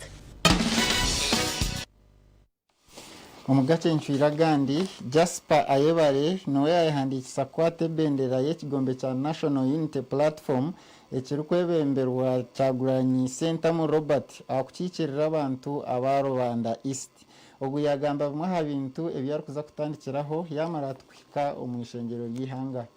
S1: Omugace nchwira gandi Jasper Ayebare nowe yahandikisa kwate bendera y'ekigombe cya National Unity Platform ekirukwebemberwa Kyagulanyi Sentamu Robert akukikirira abantu abarubanda East ogu yagamba bimwe ha bintu ebyari kuza kutandikiraho yamara twika omwishengero y'ihanga.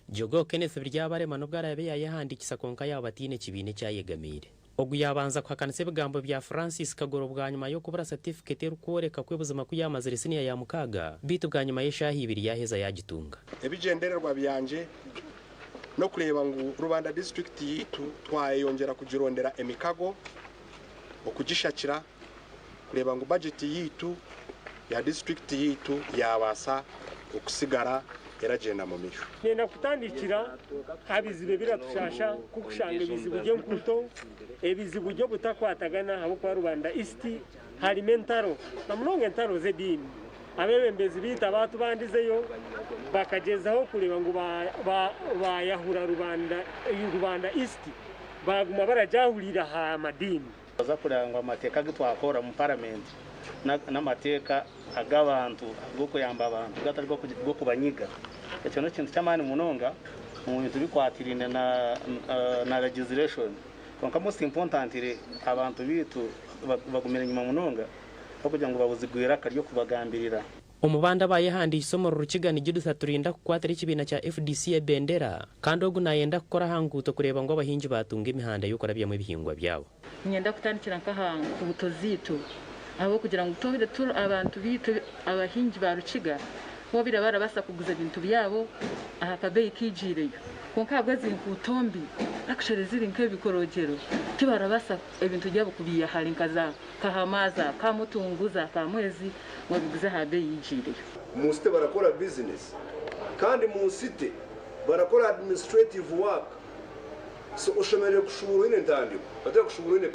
S4: Jogo Kenneth Biryabarema no bwarabe yahandikisa konka yabatine kibine cyayegamire ogu yabanza kwakanise bigambo bya Francis Kagoro bwa nyuma yo kubura certificate y'ukoreka kwebuzima kuyamazire siniya ya mukaga bitu bwa nyuma y'eshahi ibiri yaheza yagitunga
S21: ebigendererwa byanje no kureba ngo Rubanda district yitu twayongera kugirondera emikago okugishakira kureba ngo budget yitu ya district yitu yabasa okusigara yaragenda mu misho
S22: nenda kutandikira abizibe biratushasha kukushanga ibizibu byo nkuto ebizibu byo butakwatagana abo kwa Rubanda East hari mentaro namunonge ntaro zedini abebembezi bita abantu bandizeyo bakagezaho kureba ngo bayahura Rubanda East baguma barajahurira ha madini
S24: baza kurangwa amateka gitwakora mu parliament n'amateka agabantu bwo kuyamba abantu gatari bwo kubanyiga icyo no kintu cyamani munonga mu bintu bikwatirine na legislation konka most important ire abantu bitu bagumira nyuma munonga kugira ngo babuzigwira karyo kubagambirira
S4: umubanda bayehandi isomo rukigana igidusa turinda kukwatira ikibina cya FDC ya bendera kandi ogu nayenda gukora hanguto kureba ngo abahinji batunga imihanda yo kurabya mu bihingwa byabo
S25: nyenda kutandikira nk'ahantu ku butozitu abo kugira ngo tubire abantu bitu abahinji baruciga bo birabara basa kuguza ibintu byabo ahakabeyi kijireyo konka bwazi nkutombi actually ziri nk'ebikorogero tibarabasa ebintu byabo kubiya hari nkaza kahamaza kamutunguza kamwezi wabiguza habeyi yijireyo
S28: musite barakora business kandi musite barakora administrative work so ushomereye kushubura ine ndandiko bataka kushubura ine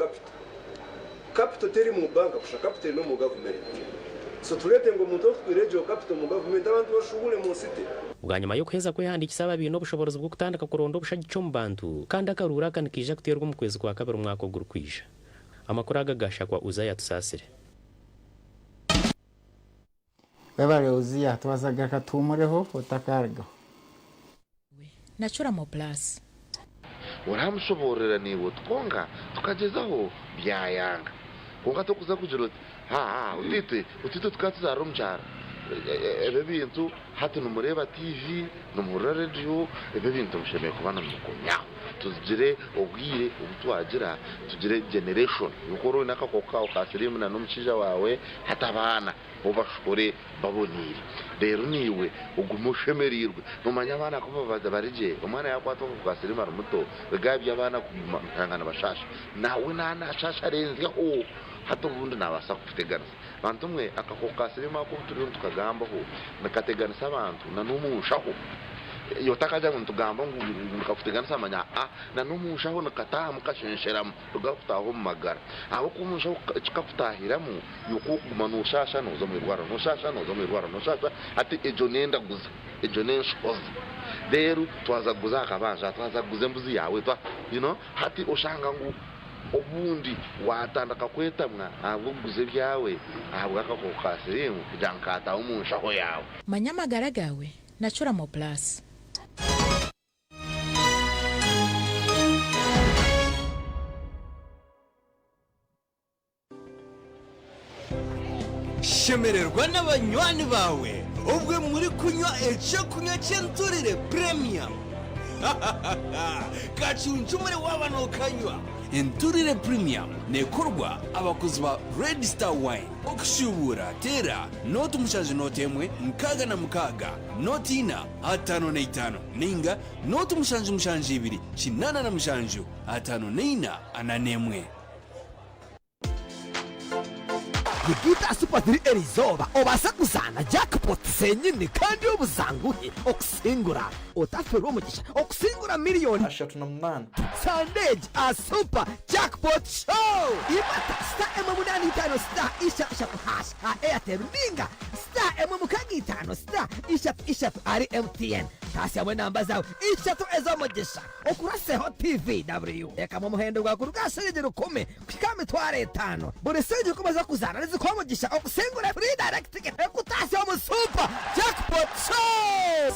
S28: capital teri mu banka kusha capital no mu government so turete ngo muntu twirejo capital mu government abantu bashubure mu city
S4: bwa nyuma yo kweza kwihandikisa babiri no bushobozi bwo kutandika kuronda ubushagico mu bantu kandi akarura kanikije kuterwa mu kwezi kwa kabiri umwaka gurukwisha amakuru agagasha kwa Uzaya Tusasire.
S1: webareuziya twazaga katumureho utakarga
S5: Natural Plus
S6: uramushoborera nibo twonga tukagezaho byayanga konga tokuza kujira utite tukatuzara umjara ebe bintu hati numureba TV numura radio ebe bintu mushemeye kubana mukonya tuzigire obwire ubutwagira tugire generation yukoro nakakoka ukasirimu na numchija wawe hatabana ubashore babonire rero niwe ugumushemerirwe numanya abana kubabaza barije umwana yakwato ukasirimu muto bigabye abana kumangana bashasha nawe nana shasha renzeho hato bundi nabasa kuteganisa bantu mwe akakokasirimu akuturiyo tukagambaho nakateganisa abantu na numushaho yotakaja ntugamba ngo mukafuteganisa amanya na numushaho nakataha mukashensheramu tugafutaho magara abo kumushaho kikafutahiramu yuko kumanushasha nozo mwirwara noshasha nozo mwirwara noshasha ati ejo nenda guza ejo nenshoza rero twazaguza akabanja twazaguze mbuzi yawe twa hati oshanga ngo obundi watandaka kwetamwa abo guze byawe abo akakokasirimu kujankata umushaho yawe
S5: manyamagara gawe Natural Plus
S7: shemererwa n'abanywanyi bawe ubwe muri kunywa icyo kunywa cy'enturire premium kacunjumure wabana ukanywa enturire premium nekorwa abakozi ba Red Star Wine okushubura tera noti umushanju noti emwe mukaga na mukaga noti ina 5 ninga noti umushanju ibiri kinana na mushanju 5 ananemwe
S8: Gita Super 3 Erizoba obasa kuzana jackpot senyine kandi ubuzanguhe okusingura utafero umugisha okusingura miliyoni 38 Sandage a super jackpot show imata star M85 star isha hash Airtel ninga star M35 star isha ari MTN kasi amwe namba zawe ishatu ezo umugisha okuraseho TVW eka mu muhendo gwa kurugashije rukume kwikame tware 5 buri seje kumaza kuzana kwa mugisha okusengura free direct ticket ekutasi omu super jackpot show.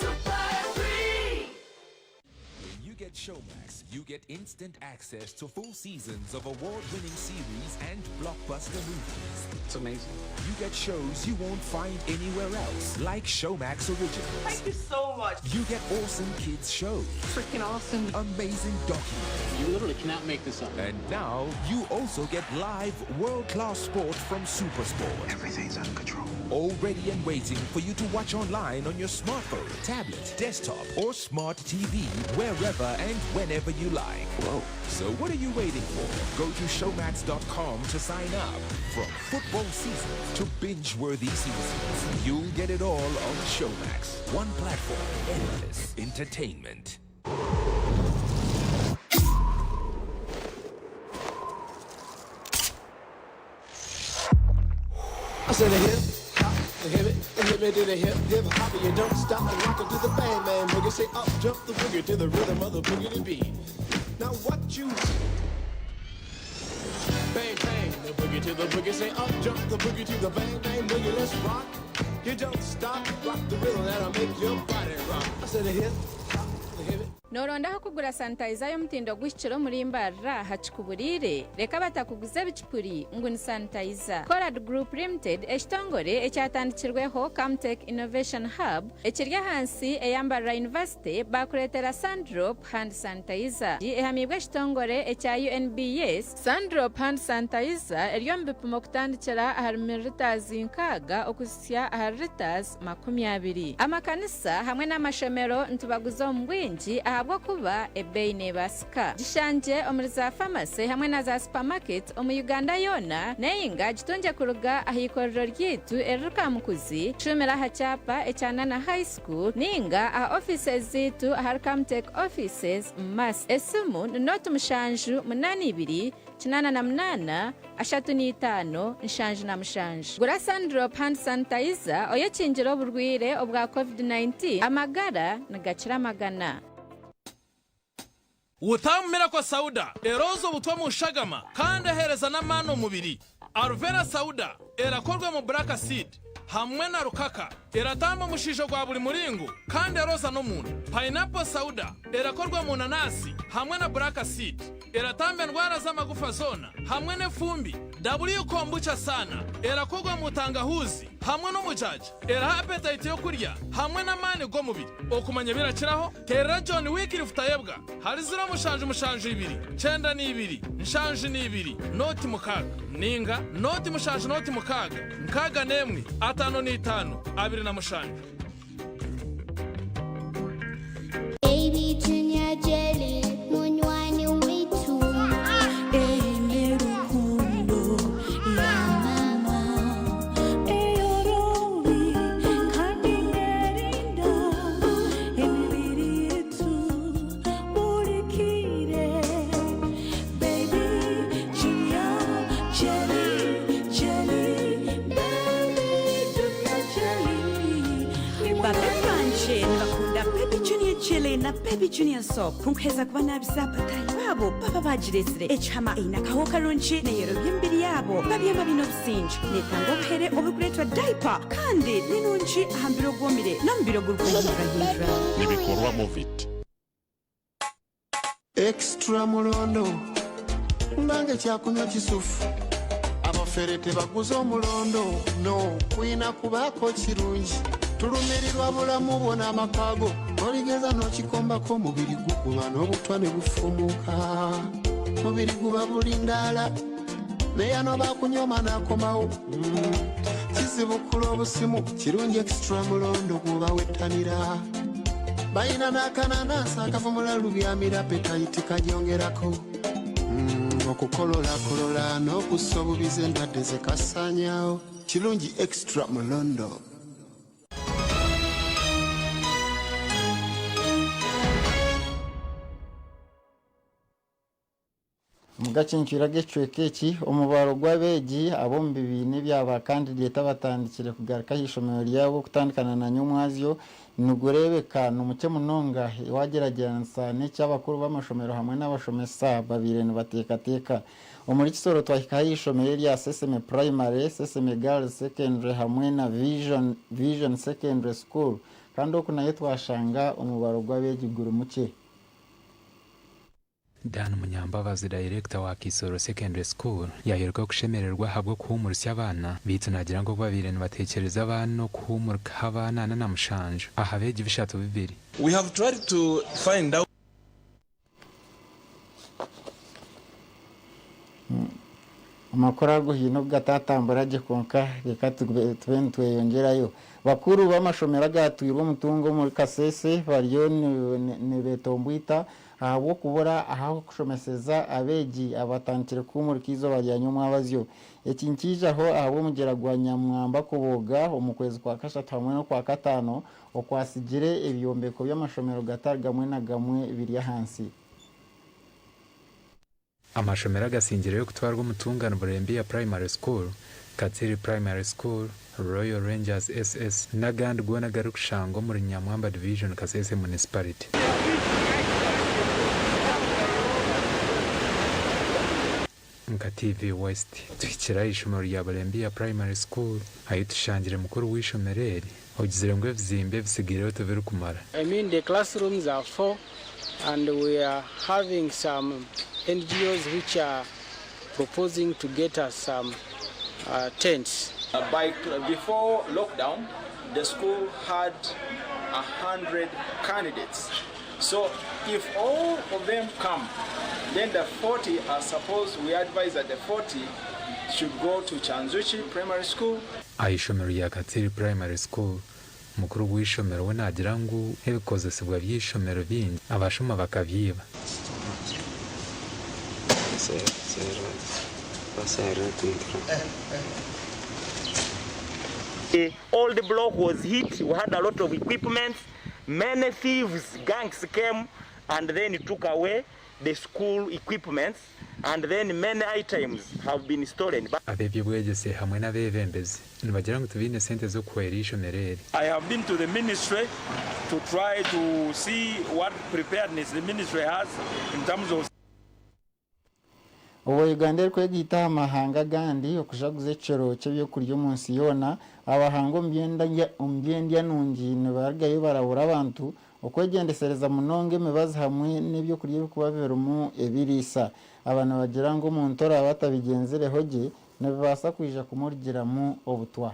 S10: When you get Showmax, you get instant access to full seasons of award-winning series and blockbuster movies.
S23: It's amazing.
S10: You get shows you won't find anywhere else, like Showmax Originals.
S23: Thank you so much.
S10: You get awesome kids shows.
S23: Freaking awesome.
S10: Amazing documentaries.
S23: You literally cannot make this up.
S10: And now, you also get live world-class sport from Supersport.
S23: Everything's out of control.
S10: All ready and waiting for you to watch online on your smartphone, tablet, desktop, or smart TV, wherever and whenever you like.
S23: Whoa.
S10: So what are you waiting for? Go to showmax.com to sign up. From football season to binge-worthy seasons, you'll get it all on Showmax. One platform, endless entertainment.
S7: I said a hip hop, a hip it to the hip hop, you don't stop and rock it to the bang man boogie. Say up, jump the boogie to the rhythm of the boogie to beat. Now what you bang bang the boogie to the boogie. Say up, jump the boogie to the bang bang boogie. Let's rock. You don't stop, rock the rhythm that'll make your body rock. I said a hip hop, a hip it.
S26: Noronda kugura sanitizer y'omutindo gw'ikiro muri mbarra hachikuburire reka batakuguze bicipuri ngo ni sanitizer. Corad Group Limited ekitongore ekyatandikirweho Camtech Innovation Hub ekirya hansi eyambarra University bakuletera Sandrop hand sanitizer ehamibwa ekitongore ekya UNBS. Sandrop hand sanitizer eriyo mbipimo kutandikira ahari mililiters 6 okusya ahari liters 20. Amakanisa hamwe n'amashomero ntubaguza omubwingi ahabwo kuba ebeyi nebasika gishanje omuri za pharmacy hamwe na za supermarket omu Uganda yona neyinga gitonje kuruga ahikorero ryitu eriruka mukuzi cumira hachapa ecyanana high school ninga aha offices zitu ahari Camtech offices mas esimu notu mushanju 82 88 35 nshanju na mushanju. Gura Sandrop hand sanitizer oyo kinjira oburwire obwa COVID-19 amagara nagakira magana.
S27: Utamira kwa Sauda erozo butwa mu shagama kandi ahereza n'amano mubiri. Arvera Sauda erakorwa mu black seed hamwe na rukaka eratamba umushisho gwa buri muringo kandi eroza no muntu. Pineapple sauda erakorwa mu nanasi hamwe na black seed eratamba indwara z'amagufa zona hamwe n'efumbi. W kombucha sana erakorwa mu tangahuzi hamwe n'umujaja era appetite yo kurya hamwe n'amani go mubiri. Okumanya birakiraho terera John Wick rifutayebwa hari zira mushanje ibiri cyenda n'ibiri nshanje n'ibiri noti mukaga ninga noti mushanje noti mukaga nkaga nemwe atano n'itanu abiri na mushanje.
S11: Baby Junior Jelly munywani witu rukundo ya mama eyorori kandi ngerinda emibiri yetu burikire. Baby Junior Jelly Baby Junior Jelly babanje bakunda Baby Junior Jelly na Baby Junior Soap kunkweza kuba nabisapatayi babo baba bajiresire echama ina kaho karunchi neyero by'imbiri yabo babyama bino bisinje netango buhere obukuretwa diaper kandi ninunchi ahambiro gwomire nambiro gurw'indagahindura
S12: nibikorwa movit
S13: extra mulondo nange kyakunywa kisufu abaferete baguza omulondo no kwina kubako kirungi tulumirirwa bulamu bwona amakago oligeza n'okikombako mubiri gukuba n'obutwa ne bufumuka mubiri guba bulindala naye ano bakunyoma n'akomawo kisibukula obusimu kirungi extra mulondo gwoba wettanira bayina n'akananasi akavumula lubyamira petayiti kajongerako okukololakolola n'okussa obubiza endwadde zekasaanyawo kirungi extra mulondo.
S1: Agacencwire g'ecweka eki omubaro gw'abeegi ab'omu bibiina byaba kandidate batandikire kugaruka ishomero ryabo kutandikana na nyomwazyo nigureebeka nimuke munonga wagerageranisa n'ekyabakuru b'amashomero hamwe n'abashomesa babire nibateekateeka omuri kisoro twahikaho ishomero rya Sesame Primary, Sesame Girls Secondary hamwe na Vision Secondary School kandi oku nayo twashanga omubaro gw'abeegi guri muke.
S14: Dan Munyambabazi director wa Kisoro Secondary School yaheruka kushemererwa habwo kuhumurisya abana bitu nagira ngo babire nibatekereza abana no kuhumurika abana na mushanje ahabeje bishatu bibiri.
S15: We have tried to find out
S1: amakora guhino bwatatambura je konka reka tubene tweyongerayo bakuru b'amashomero agatwirwa umutungo muri Kasese bariyo ne betombwita abo kubura aho kushomeseza abeegi abatandikire kumurika izo baryanyuma abazyo ekinkije aho abo mugeragwa nyamwamba kuboga omukwezi kwa kashatu hamwe no kwa katano okwasigire ebyombeko by'amashomero gatargamwe na gamwe biri hansi.
S14: Amashomero agasingire yo kutwarwa umutungano burembi ya Primary School, Katsiri Primary School, Royal Rangers SS na gandi gwana garukushango muri Nyamwamba Division Kasese Municipality. Nka TV West twikira ishomero rya burembi ya Primary School ayo tushangire mukuru w'ishomereri ogizire ngo evzimbe bisigireho tuvere kumara.
S16: I mean the classrooms are 4 and we are having some NGOs which are proposing to get us some tents.
S17: Before lockdown, the school had 100 candidates. So if all of them come, then the 40 are supposed, we advise that the 40 should go to Chanzuchi Primary School.
S14: Ayishomero ya Katsiri Primary School mukuru w'ishomero we nagira ngo ebikozesebwa by'ishomero bindi abashoma bakavyiba.
S19: The old block was hit. We had a lot of equipment. Many thieves, gangs came and then took away the school equipment, and then many items have been stolen.
S14: Abebwegese hamwe n'abevembezi nibagira ngo tubine sente zo kwera ishomereri.
S17: I have been to the ministry to try to see what preparedness the ministry has in terms of
S1: ubu Uganda eri kwegita amahanga gandi okujaguza ekiro ky'ebyokurya omunsi yoona abahanga omubyendya nungi nibarugayo barabura abantu okwegendesereza munonga emibazi hamwe n'ebyokurya ebikuba birimu ebiriisa abana bagira ngo omuntu oraba atabigenzireho gye nibibaasa kwija kumurugiramu obutwa.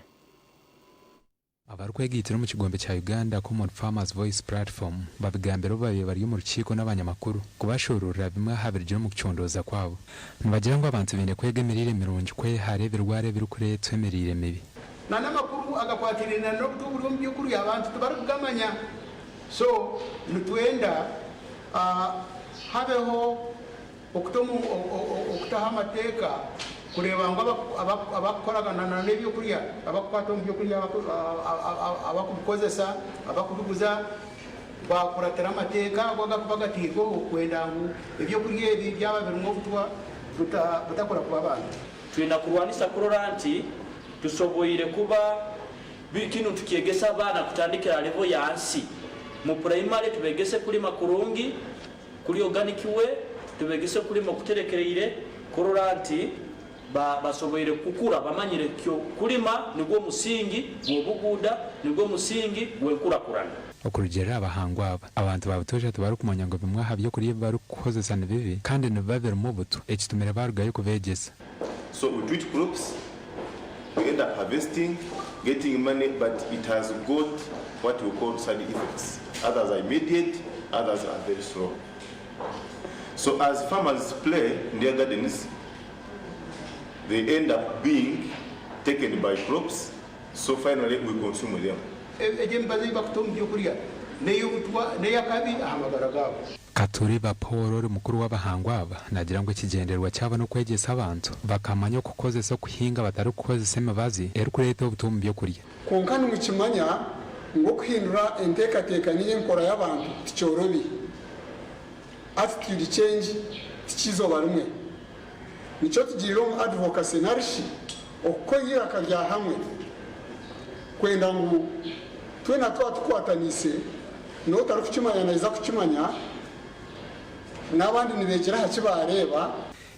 S14: abarwegitira mu kigombe cya Uganda Common Farmers Voice Platform babigambira babiye bari mu rukiko n'abanyamakuru kubashorura bimwe habirije mu kucondoza kwabo nibagira ngo abantu bine kwegemerire mirungi kwe hareberware biri kure twemerire mibi
S2: n'amakuru agakwatirana no kutubura mu byukuri abantu tubarugamanya so nitwenda habeho okutaha amateka kureba ngo abakoragana n'ebyokurya abakwata mu byokurya abakubikozesa abakubiguza bakuratira amateka bagatiirwaho kwenda ngo ebyokurya ebi byaba birimu obutwa butakora kuba abantu
S3: twina kurwanisa kurora nti tusoboire kuba kino tukiegesa abana kutandikira level yansi mu primary tubegese kulima kurungi kuli organic way tubegese kulima kuterekereire kurora nti basoboire kukura bamanyire kyo kulima nigwo musingi gwobuguda nigwo musingi gwenkurakurana
S14: okurugera abahangwa aba abantu babutoje tubari kumanya ngo bimwe habyo kuri bari kukozesa nibibi kandi nibabere mu buto ekitumira barugayo kubegesa.
S9: So we treat crops, we end up harvesting, getting money, but it has got what we call side effects. Others are immediate, others are very slow. So as farmers play in their gardens, they end up being taken by crops, so finally we consume them.
S14: Katuri Paul mukuru w'abahangwa aba nagira ngo kigenderwa cyaba no kwegesa abantu bakamanya kukozesa kuhinga batari kukozesa emibazi eri kureta obutumbi byo kurya
S2: konkani mukimanya ngo kuhindura enteekateeka n'enkora y'abantu tikyorobi attitude change tikizoba rimwe nicyo tugirira mu advocacy narishi okukoyira akarya hamwe kwenda ngo twena tukwatanise n'otari kukimanya naiza kukimanya n'abandi nibegera hakibareba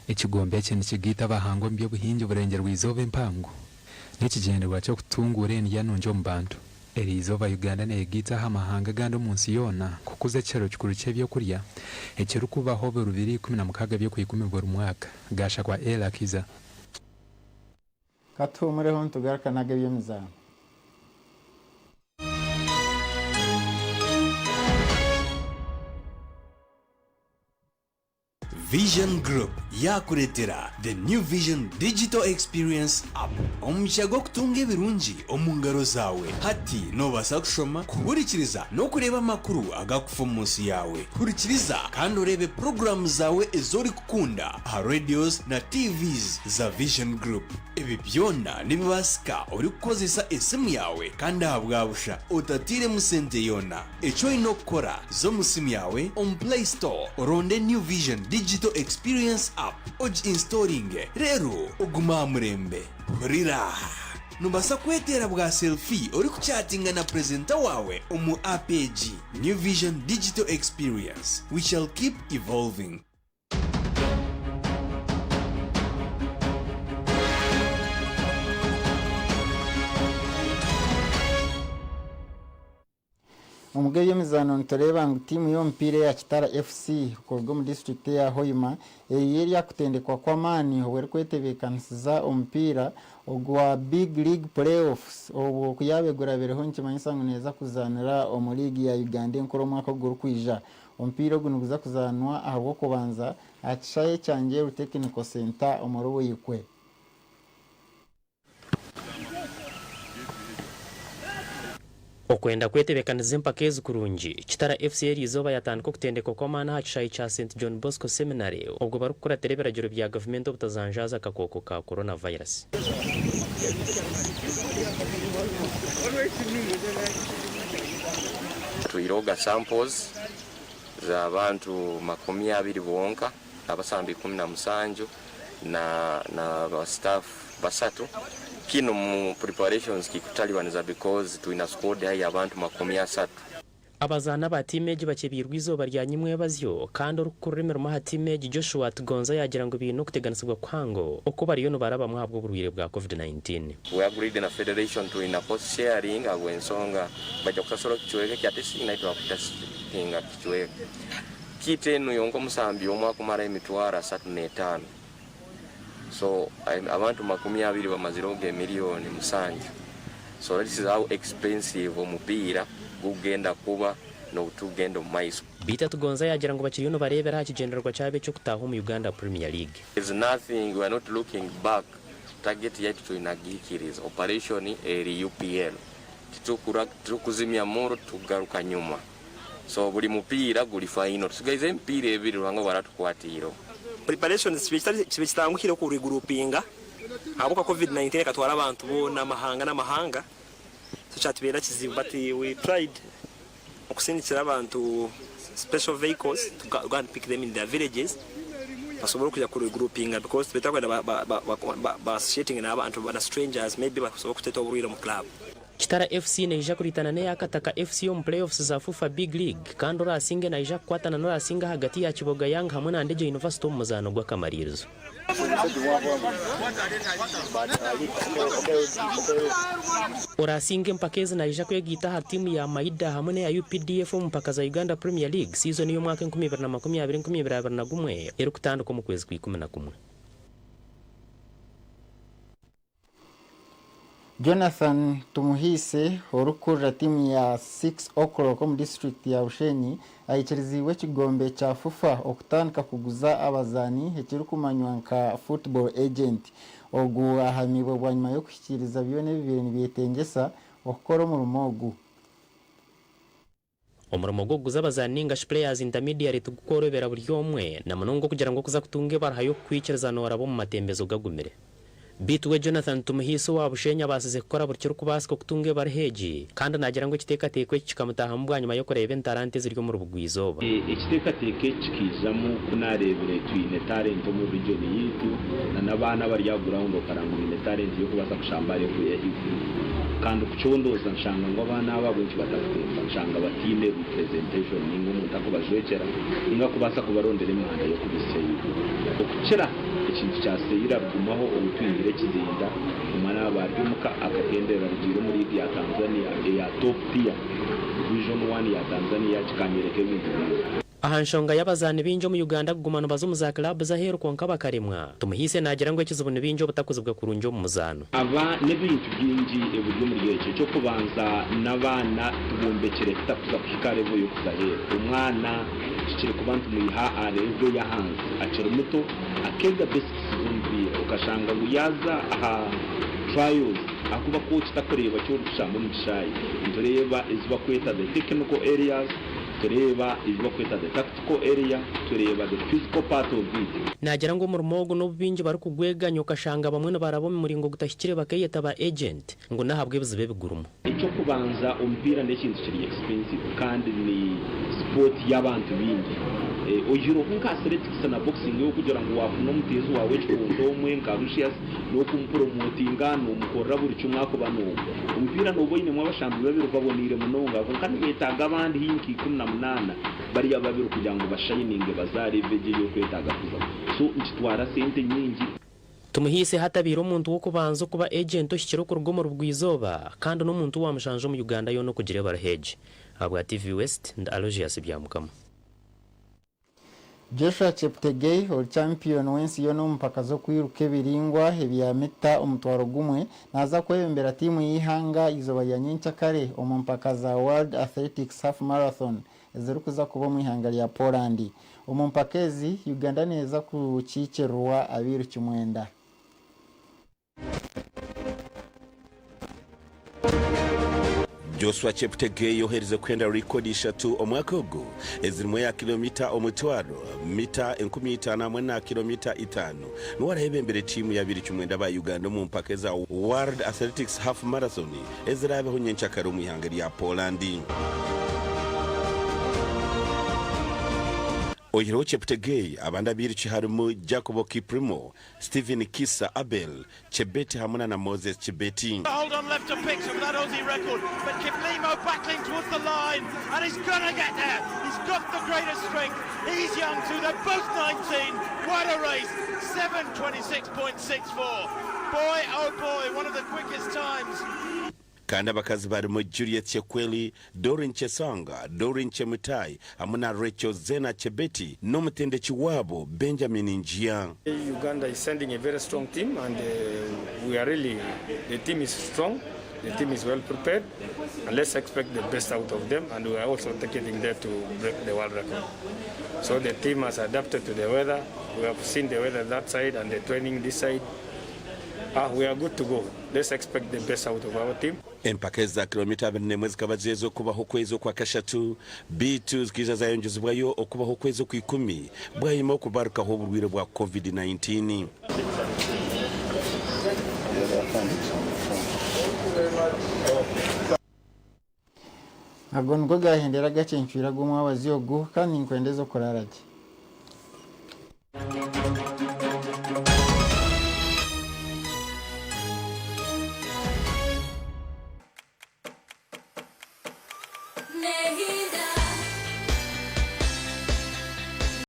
S14: ekigombe ekyo nikigita abahangwa mu by'obuhingi burengera rw'izoba empango n'ekigenderwa kyo kutungura endya nungi omu bantu eri izooba Uganda neegitaho amahanga gandi omunsi yoona kukuza ekiro kikuru ky'ebyokurya ekirikubaho buri 2016 by'okwikumi buri mwaka gasha kwa Akiza
S1: katumureho ntugarukanaga eby'emizaano.
S7: Vision Group yakuretera the new Vision Digital Experience app omushago kutunga ebirungi omungaro zawe hati nobasa kushoma kuhurikiriza no kureba amakuru agakufa munsi yawe hurikiriza kandi urebe program zawe ezori kukunda ha radios na TVs za Vision Group ebi byona nibibasika uri kukozesa esimu yawe kandi habwabusha utatire musente yona echo inokora zo musimu yawe on Play Store oronde new Vision Digital Experience app oji installing rero uguma murembe hurira nubasa kwetera bwa selfie uri kuchatinga na presenter wawe omu APG New Vision Digital Experience. We shall keep evolving.
S1: Omugayo y'emizaano ntureba ngu tiimu y'omupiira ya Kitara FC kuruga mu district ya Hoima yeri yakutendekwa kw'amaani obweri kwetebekanisiza omupiira ogwa Big League Playoffs obwo kuyabegurabireho nkimanyisa ngu neza kuzaanira omu liigi ya Uganda enkoro omwaka guri kwija omupiira ogu niguza kuzaanwa ahabwo kubanza aha kishayi kya Njeru Technical Center omu Rubuikwe.
S4: okwenda kwetebekaniza empaka ezikurungi Kitara FC izooba yatandika okutendeka kw'amaani aha kishayi kya St John Bosco Seminary obwo barikukuratira ebiragiro bya gavumenti obutajanjaaza akakooko ka coronavirus.
S12: Tuiroga samples za abantu 20 bonka abasambi 17 na staff basatu kino mu preparations kikutaliwaniza because tuina squad ya abantu 30.
S4: abazana ba timeji bakebirwa izoba rya nyimwe bazyo kandi urukuremera mu timeji Joshua Tugonza yagira ngo ibintu kuteganisibwa kwango uko bariyo no baraba muhabwo burwire bwa COVID-19.
S12: We agreed in a federation to in a cost sharing agwensonga bajya kusasoro kichweke kyatisi naitwa kutasinga kichweke kitenu yongo musambi omwaka mara emitwara 35. So abantu 20 bamaziroge milioni musanju. So this is how expensive omupira gugenda kuba no tugenda maiso.
S4: Bita Tugonza yagira ngo bakiriyo no barebera hakigenderwa cyabe cyo kutaho mu Uganda Premier League.
S12: There's nothing, we are not looking back. Target yet to inagikiriza operation eri UPL. Tukuzimya moro tugaruka nyuma. So buli mupira guli final. Tusigaize mpira ebiri rwango baratukwatiro.
S6: Preparation zibitangukire ku regroupinga. Habuka COVID-19 katwara abantu bona mahanga. So chatubera kizibu but we tried okusindikira abantu special vehicles to go and pick them in their villages. Basobora kujya ku regroupinga because betakwenda ba associating n'abantu bana strangers maybe basobora kuteta uburiro mu club.
S4: Kitara FC naija kuritana ne yakataka FC yo mu playoffs za FIFA Big League kandi urasinge naija kwatana no rasinga hagati ya Kiboga Young hamwe na Ndege University mu muzano gwa kamaririzo. Urasinge mpakeze naija kwegita ha timu ya Maida hamwe ya UPDF mu mpaka za Uganda Premier League season yo mwaka 2020-2021 erukutandika mu kwezi kwa 11.
S1: Jonathan Tumuhise orukurira timu ya 6 Okoro mu district ya Bushenyi ayikiriziwe kigombe cha FIFA okutandika kuguza abazani hekiri kumanywa nka football agent ogu ahamibo bwanyuma yo kushyikiriza byone bibiri nibitengesa okukora mu rumogu.
S4: Omurimo go guza abazani nga players intermediate tugukorobera buri yomwe na munongo kugira ngo kuza kutunge barahayo kwikiriza no arabo mu matembezo gagumire. Bitwe Jonathan Tumuhiso wa Bushenya basize gukora buryo kubasika kutunge barheji kandi nagira ngo kiteka tekwe kikamutaha mu bwanyuma yo kureba entarante ziryo mu rubugwizo.
S18: Ikiteka teke kikizamo kunarebere twine talent mu region yitu na nabana bari ya ground okarango ine talent yo kubasa kushambare ku yahifu kandi kuchondoza nshanga ngo abana babo kibatakutemba nshanga batime representation ningo mutako bajwekera inga kubasa kubarondera imihanda yo kubiseyi okucera ikintu cyaseyira rugumaho ubutwingire kizinda umwana baryumuka akagendera rugiro muri ya Tanzania ya top tier division 1 ya Tanzania kikanyereke ibintu.
S4: Ahanshonga y'abazani binjo mu Uganda kugumana bazo mu za club za hero konka bakaremwa Tumuhise nagira ngo ekizubone binjo butakuzubwa kurunjo mu muzano
S18: aba n'ibintu byinji eburyo muri gihe cyo kubanza nabana tubombekere kutakuza kushikare bo yo kuzahera umwana kikiri kubantu muyiha arezo ya hanze akiri muto akega basics zumbi ukashanga guyaza aha trials akuba coach takoreba cyo rushamba mu bishayi tureba izuba kweta the technical areas tureba izuba kweta the tactical area tureba the physical part of it.
S4: Nagira ngo murumogo no binje bari kugweganya ukashanga bamwe barabo mu muringo gutashyikire bakayeta ba agent ngo nahabwe bizibe bigurumo.
S18: Icyo kubanza umpira ndekintu kiri expensive kandi ni sport y'abantu bindi. Ojiro kunka athletics na boxing yo kugira ngo wafuno mutezo wawe cyundo mwe nkarushiyas no kumpromotinga no mukora buri cyumwako bano umpira no boyine mwa bashambi babiri babonire munonga kandi betaga abandi hinki 18 bari ababiri kugira ngo bashining bazareve yo kwetaga kuza so ntitwara sente nyingi.
S4: Tumuhise hatabira umuntu wo kubanza kuba agent oshyikira ku rugomo rw'izoba kandi no muntu wamushanje mu Uganda yo no kugira barheje abwa TV West and Alogias byamukama.
S1: Joshua Cheptegei ol champion wensi yo no mpaka zo kwiruka biringwa ebya meta omutwaro gumwe naza kwebembera timu yihanga izoba ya nyincha kare omumpaka za World Athletics Half Marathon ezerukuza kuba mu ihanga ya Poland omumpakezi Uganda neza kucicerwa abiru kimwenda.
S20: Joshua Cheptegei yohereze kwenda record 3 omwaka ogu ezirimo ya kilomita omutwaro mita 15 hamwe na kilomita 5 nuwarahebembere timu ya 2 ba Uganda mu mpaka za World Athletics Half Marathon ezirabeho nyenchakare mu ihanga ya Poland. oyiro Cheptegei abanda biri chiharumu Jacobo Kiprimo, Stephen Kisa Abel, Chebeti hamuna na Moses Chebeti.
S5: Hold on left to pick some of that Aussie record, but Kiplimo battling towards the line, and he's gonna get there. He's got the greatest strength. He's young too. They're both 19. What a race! 7:26.64. Boy, oh boy, one of the quickest times.
S20: Kandi abakazi barimo Juliet Chekweli, Dorin Chesanga, Dorin Chemutai, hamuna Rachel Zena Chebeti, n'omutende chiwabo Benjamin Njia.
S8: Uganda is sending a very strong team, and we are really, the team is strong, the team is well prepared, and let's expect the best out of them, and we are also targeting there to break the world record. So the team has adapted to the weather. We have seen the weather that side and the training this side. We are good to go. Let's expect the best out of our team.
S20: Empaka za kilomita 24 zikaba zizo kubaho kwezo kwa kashatu bitu zikiza zayonjezebwayo okubaho kwezo ku 10 bwayimo kubarukaho obulwire bwa COVID-19.
S1: agongo gahendera Agacencwire gumwabazi ogu kandi nkwendezo kurarage